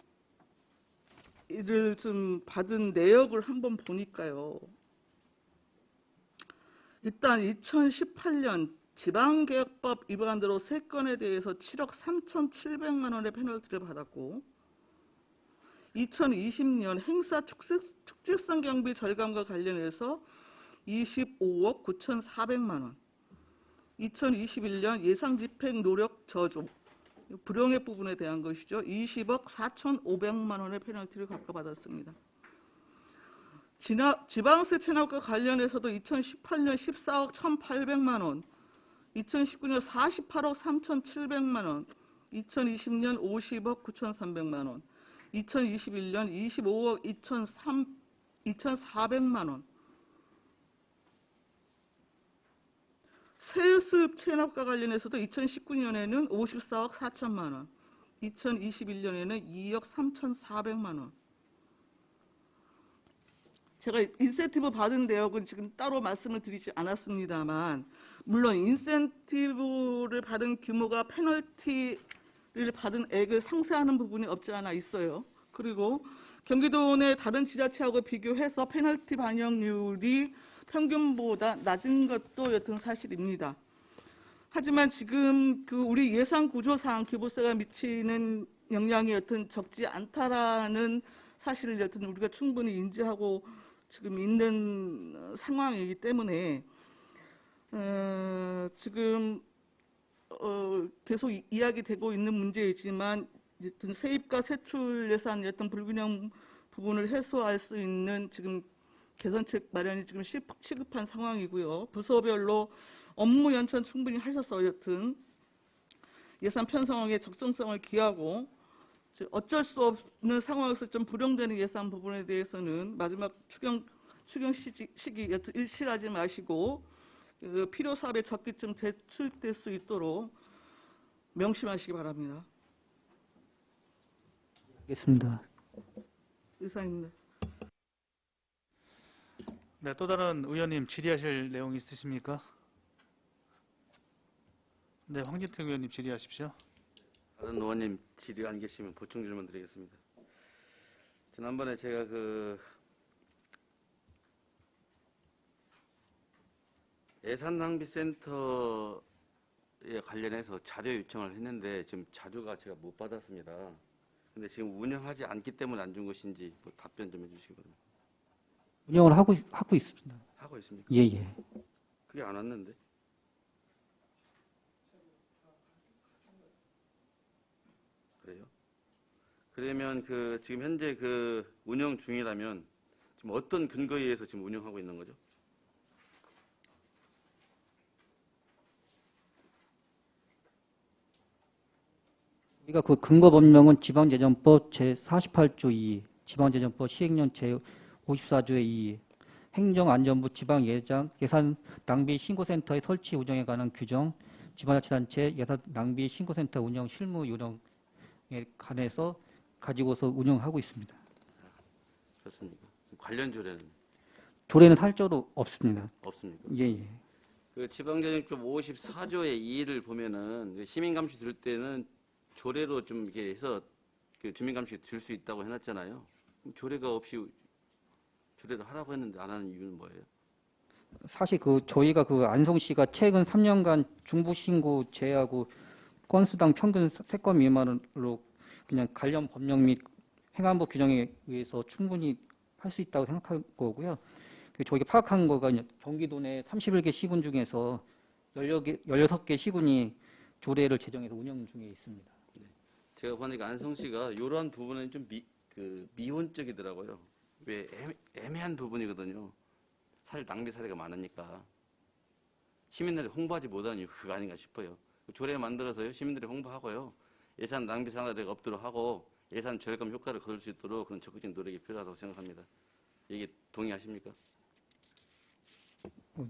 좀 받은 내역을 한번 보니까요. 일단 2018년 지방개혁법 위반으로 3건에 대해서 7억 3,700만 원의 페널티를 받았고 2020년 행사 축제성 경비 절감과 관련해서 25억 9,400만 원 2021년 예상 집행 노력 저조 불용액 부분에 대한 것이죠. 20억 4,500만 원의 페널티를 각각받았습니다. 지방세 체납과 관련해서도 2018년 14억 1,800만 원, 2019년 48억 3,700만 원, 2020년 50억 9,300만 원, 2021년 25억 2,400만 원. 세수입 체납과 관련해서도 2019년에는 54억 4천만 원, 2021년에는 2억 3,400만 원. 제가 인센티브 받은 내역은 지금 따로 말씀을 드리지 않았습니다만 물론 인센티브를 받은 규모가 페널티를 받은 액을 상쇄하는 부분이 없지 않아 있어요. 그리고 경기도 내 다른 지자체하고 비교해서 페널티 반영률이 평균보다 낮은 것도 여튼 사실입니다. 하지만 지금 그 우리 예산 구조상 교부세가 미치는 영향이 여튼 적지 않다라는 사실을 여튼 우리가 충분히 인지하고 지금 있는 상황이기 때문에 지금 계속 이야기되고 있는 문제이지만 여튼 세입과 세출 예산 여튼 불균형 부분을 해소할 수 있는 지금 개선책 마련이 지금 시급한 상황이고요. 부서별로 업무 연천 충분히 하셔서 여튼 예산 편성에 적정성을 기하고 어쩔 수 없는 상황에서 좀 불용되는 예산 부분에 대해서는 마지막 추경 시기 여튼 일실하지 마시고 필요 사업에 적기쯤 대출될 수 있도록 명심하시기 바랍니다. 알겠습니다. 이상입니다. 네, 또 다른 의원님 질의하실 내용 있으십니까? 네, 황진택 의원님 질의하십시오. 다른 의원님 질의 안 계시면 보충 질문 드리겠습니다. 지난번에 제가 예산낭비센터에 관련해서 자료 요청을 했는데 지금 자료가 제가 못 받았습니다. 근데 지금 운영하지 않기 때문에 안 준 것인지 뭐 답변 좀 해주시기 바랍니다. 운영을 하고 있습니다. 하고 있습니까? 예, 예. 그게 안 왔는데. 그래요? 그러면 지금 현재 운영 중이라면 지금 어떤 근거에 의해서 지금 운영하고 있는 거죠? 우리가 그 근거 법령은 지방재정법 제48조 2, 지방재정법 시행령 제54조의 2, 행정안전부 지방예산 낭비 신고센터의 설치 운영에 관한 규정, 지방자치단체 예산 낭비 신고센터 운영 실무 요령에 관해서 가지고서 운영하고 있습니다. 그렇습니까? 관련 조례는 조례는 살조로 없습니다. 없습니까? 예, 예. 지방재정법 54조의 2를 보면은 시민감시 들 때는 조례로 좀 이렇게 해서 주민감시 줄 수 있다고 해놨잖아요. 조례가 없이 조례를 하라고 했는데 안 하는 이유는 뭐예요? 사실 저희가 안성시가 최근 3년간 중부신고 제외하고 건수당 평균 3건 미만으로 그냥 관련 법령 및 행안부 규정에 의해서 충분히 할 수 있다고 생각할 거고요. 저희가 파악한 거가 경기도 내 31개 시군 중에서 16개 시군이 조례를 제정해서 운영 중에 있습니다. 제가 보니까 안성시가 이러한 부분은 좀 미온적이더라고요. 왜 애매한 부분이거든요. 사실 낭비 사례가 많으니까 시민들이 홍보하지 못하는 이유가 그거 아닌가 싶어요. 조례 만들어서요 시민들이 홍보하고요 예산 낭비 사례가 없도록 하고 예산 절감 효과를 거둘 수 있도록 그런 적극적인 노력이 필요하다고 생각합니다. 이게 동의하십니까?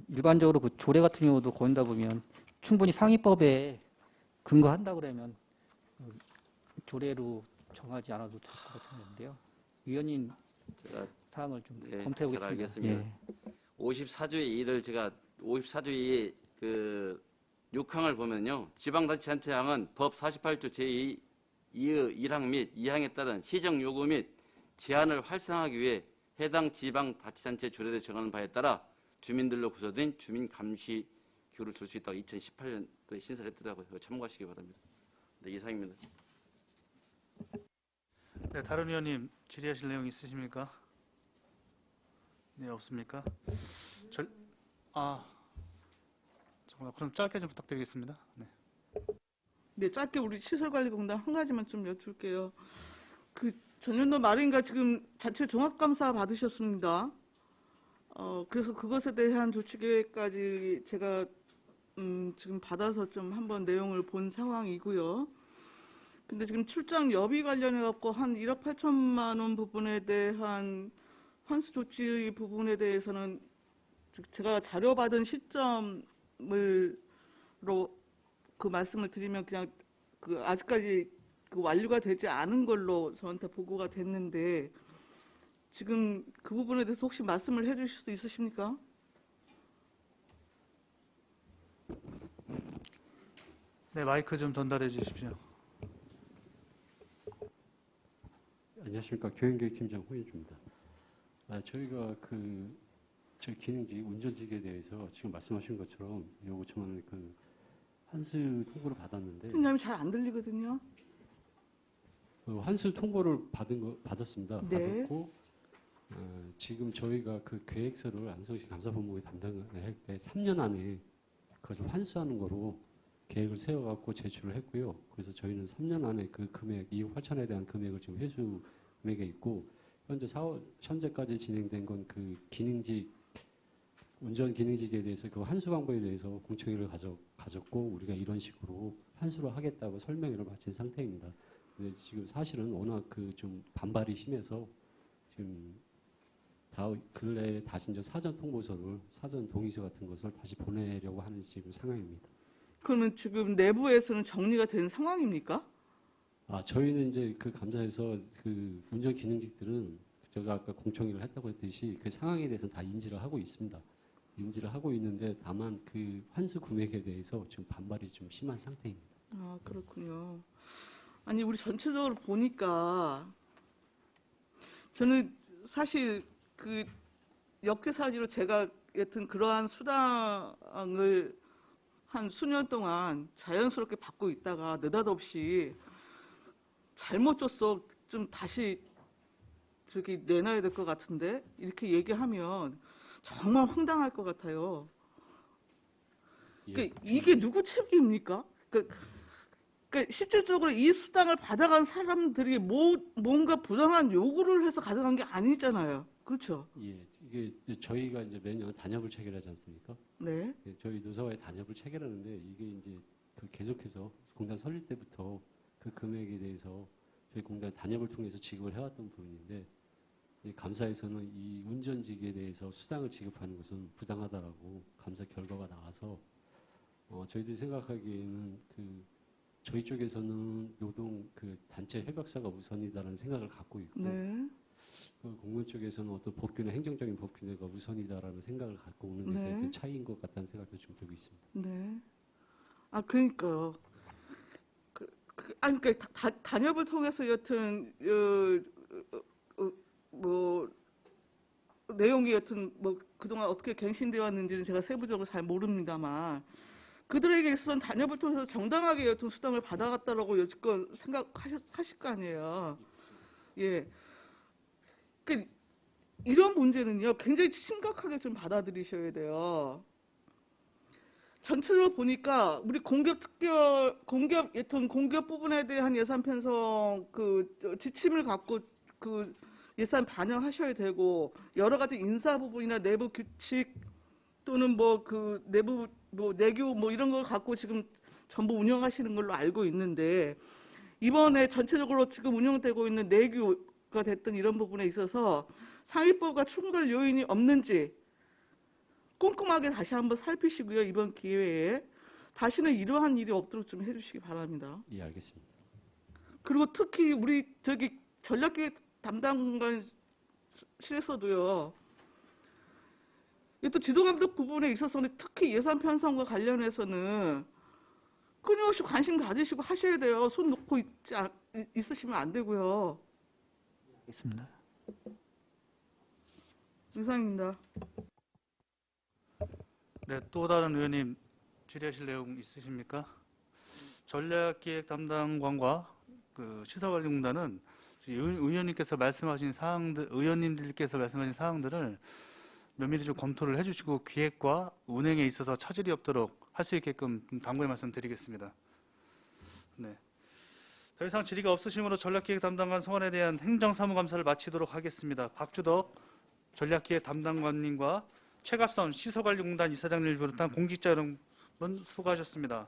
일반적으로 조례 같은 경우도 거린다 보면 충분히 상위법에 근거한다 그러면 조례로 정하지 않아도 될 것 같은데요. 위원님 제가 사항을 좀 네, 검토해 보겠습니다. 잘 알겠습니다. 예. 54조의 2를 제가 54조의 6항을 보면요. 지방자치단체장은 법 48조 제2의 1항 및 2항에 따른 시정 요구 및 제한을 활성화하기 위해 해당 지방자치단체 조례를 정하는 바에 따라 주민들로 구성된 주민감시기구를 둘 수 있다고 2018년도에 신설했더라고요. 그거 참고하시기 바랍니다. 네, 이상입니다. 네, 다른 의원님 질의하실 내용 있으십니까? 네, 없습니까? 잠깐만, 그럼 짧게 좀 부탁드리겠습니다. 네. 네, 짧게 우리 시설관리공단 한 가지만 좀 여쭐게요. 전년도 말인가 지금 자체 종합감사 받으셨습니다. 그래서 그것에 대한 조치계획까지 제가 지금 받아서 좀 한번 내용을 본 상황이고요. 근데 지금 출장 여비 관련해 갖고 한 1억 8천만 원 부분에 대한 환수 조치 부분에 대해서는 제가 자료 받은 시점으로 그 말씀을 드리면 그냥 아직까지 완료가 되지 않은 걸로 저한테 보고가 됐는데 지금 그 부분에 대해서 혹시 말씀을 해주실 수 있으십니까? 네, 마이크 좀 전달해 주십시오. 안녕하십니까. 교육팀장 홍인주입니다. 저희가 저희 기능직 운전직에 대해서 지금 말씀하신 것처럼 요거 저는 환수 통보를 받았는데 팀장님 잘 안 들리거든요. 환수 통보를 받았습니다. 네. 받았고 지금 저희가 계획서를 안성시 감사본부에 담당을 할 때 3년 안에 그것을 환수하는 거로 계획을 세워갖고 제출을 했고요. 그래서 저희는 3년 안에 그 금액 2억 8천에 대한 금액을 지금 회수 금액에 있고 현재까지 진행된 건 운전 기능직에 대해서 그 환수 방법에 대해서 공청회를 가졌고 우리가 이런 식으로 환수를 하겠다고 설명회를 마친 상태입니다. 근데 지금 사실은 워낙 좀 반발이 심해서 지금 근래에 다시 이제 사전 통보서를 사전 동의서 같은 것을 다시 보내려고 하는 지금 상황입니다. 그러면 지금 내부에서는 정리가 된 상황입니까? 저희는 이제 감사에서 운전 기능직들은 제가 아까 공청회를 했다고 했듯이 그 상황에 대해서는 다 인지를 하고 있습니다. 인지를 하고 있는데 다만 환수 금액에 대해서 지금 반발이 좀 심한 상태입니다. 그렇군요. 아니 우리 전체적으로 보니까 저는 사실 역대사지로 제가 여튼 그러한 수당을 한 수년 동안 자연스럽게 받고 있다가 느닷없이 잘못 줬어 좀 다시 저기 내놔야 될 것 같은데 이렇게 얘기하면 정말 황당할 것 같아요. 그러니까 이게 누구 책임입니까? 그러니까 실질적으로 이 수당을 받아간 사람들이 뭔가 부당한 요구를 해서 가져간 게 아니잖아요. 그렇죠? 예, 이게 저희가 이제 매년 단협을 체결하지 않습니까? 네. 저희 노사와의 단협을 체결하는데 이게 이제 계속해서 공단 설립 때부터 그 금액에 대해서 저희 공단 단협을 통해서 지급을 해왔던 부분인데 감사에서는 이 운전직에 대해서 수당을 지급하는 것은 부당하다라고 감사 결과가 나와서 저희들이 생각하기에는 저희 쪽에서는 노동 단체 협약사가 우선이다라는 생각을 갖고 있고 네. 공무원 쪽에서는 어떤 법규나 행정적인 법규가 우선이다라는 생각을 갖고 오는 데서 네. 이렇게 차이인 것 같다는 생각도 좀 들고 있습니다. 네. 그러니까요. 그러니까 단협을 통해서 여튼 내용이 여튼 그동안 어떻게 갱신되어 왔는지는 제가 세부적으로 잘 모릅니다만 그들에게 있어서는 단협을 통해서 정당하게 여튼 수당을 받아갔다라고 여지껏 생각하실 거 아니에요. 예. 이런 문제는요, 굉장히 심각하게 좀 받아들이셔야 돼요. 전체적으로 보니까 우리 공기업 부분에 대한 예산 편성 지침을 갖고 예산 반영하셔야 되고 여러 가지 인사 부분이나 내부 규칙 또는 내부 내교 이런 걸 갖고 지금 전부 운영하시는 걸로 알고 있는데 이번에 전체적으로 지금 운영되고 있는 내교가 됐든 이런 부분에 있어서 상위법과 충돌 요인이 없는지 꼼꼼하게 다시 한번 살피시고요. 이번 기회에 다시는 이러한 일이 없도록 좀 해주시기 바랍니다. 예, 알겠습니다. 그리고 특히 우리 전략기획 담당관실에서도요. 또 지도감독 부분에 있어서는 특히 예산 편성과 관련해서는 끊임없이 관심 가지시고 하셔야 돼요. 손 놓고 있으시면 안 되고요. 있습니다. 이상입니다. 네, 또 다른 의원님 질의하실 내용 있으십니까? 전략기획 담당관과 그 시설관리공단은 의원님께서 말씀하신 사항들, 의원님들께서 말씀하신 사항들을 면밀히 좀 검토를 해주시고 기획과 운행에 있어서 차질이 없도록 할 수 있게끔 당부의 말씀드리겠습니다. 네. 더 이상 질의가 없으시므로 전략기획 담당관 소관에 대한 행정사무감사를 마치도록 하겠습니다. 박주덕 전략기획 담당관님과 최갑선 시설관리공단 이사장님을 비롯한 공직자 여러분 수고하셨습니다.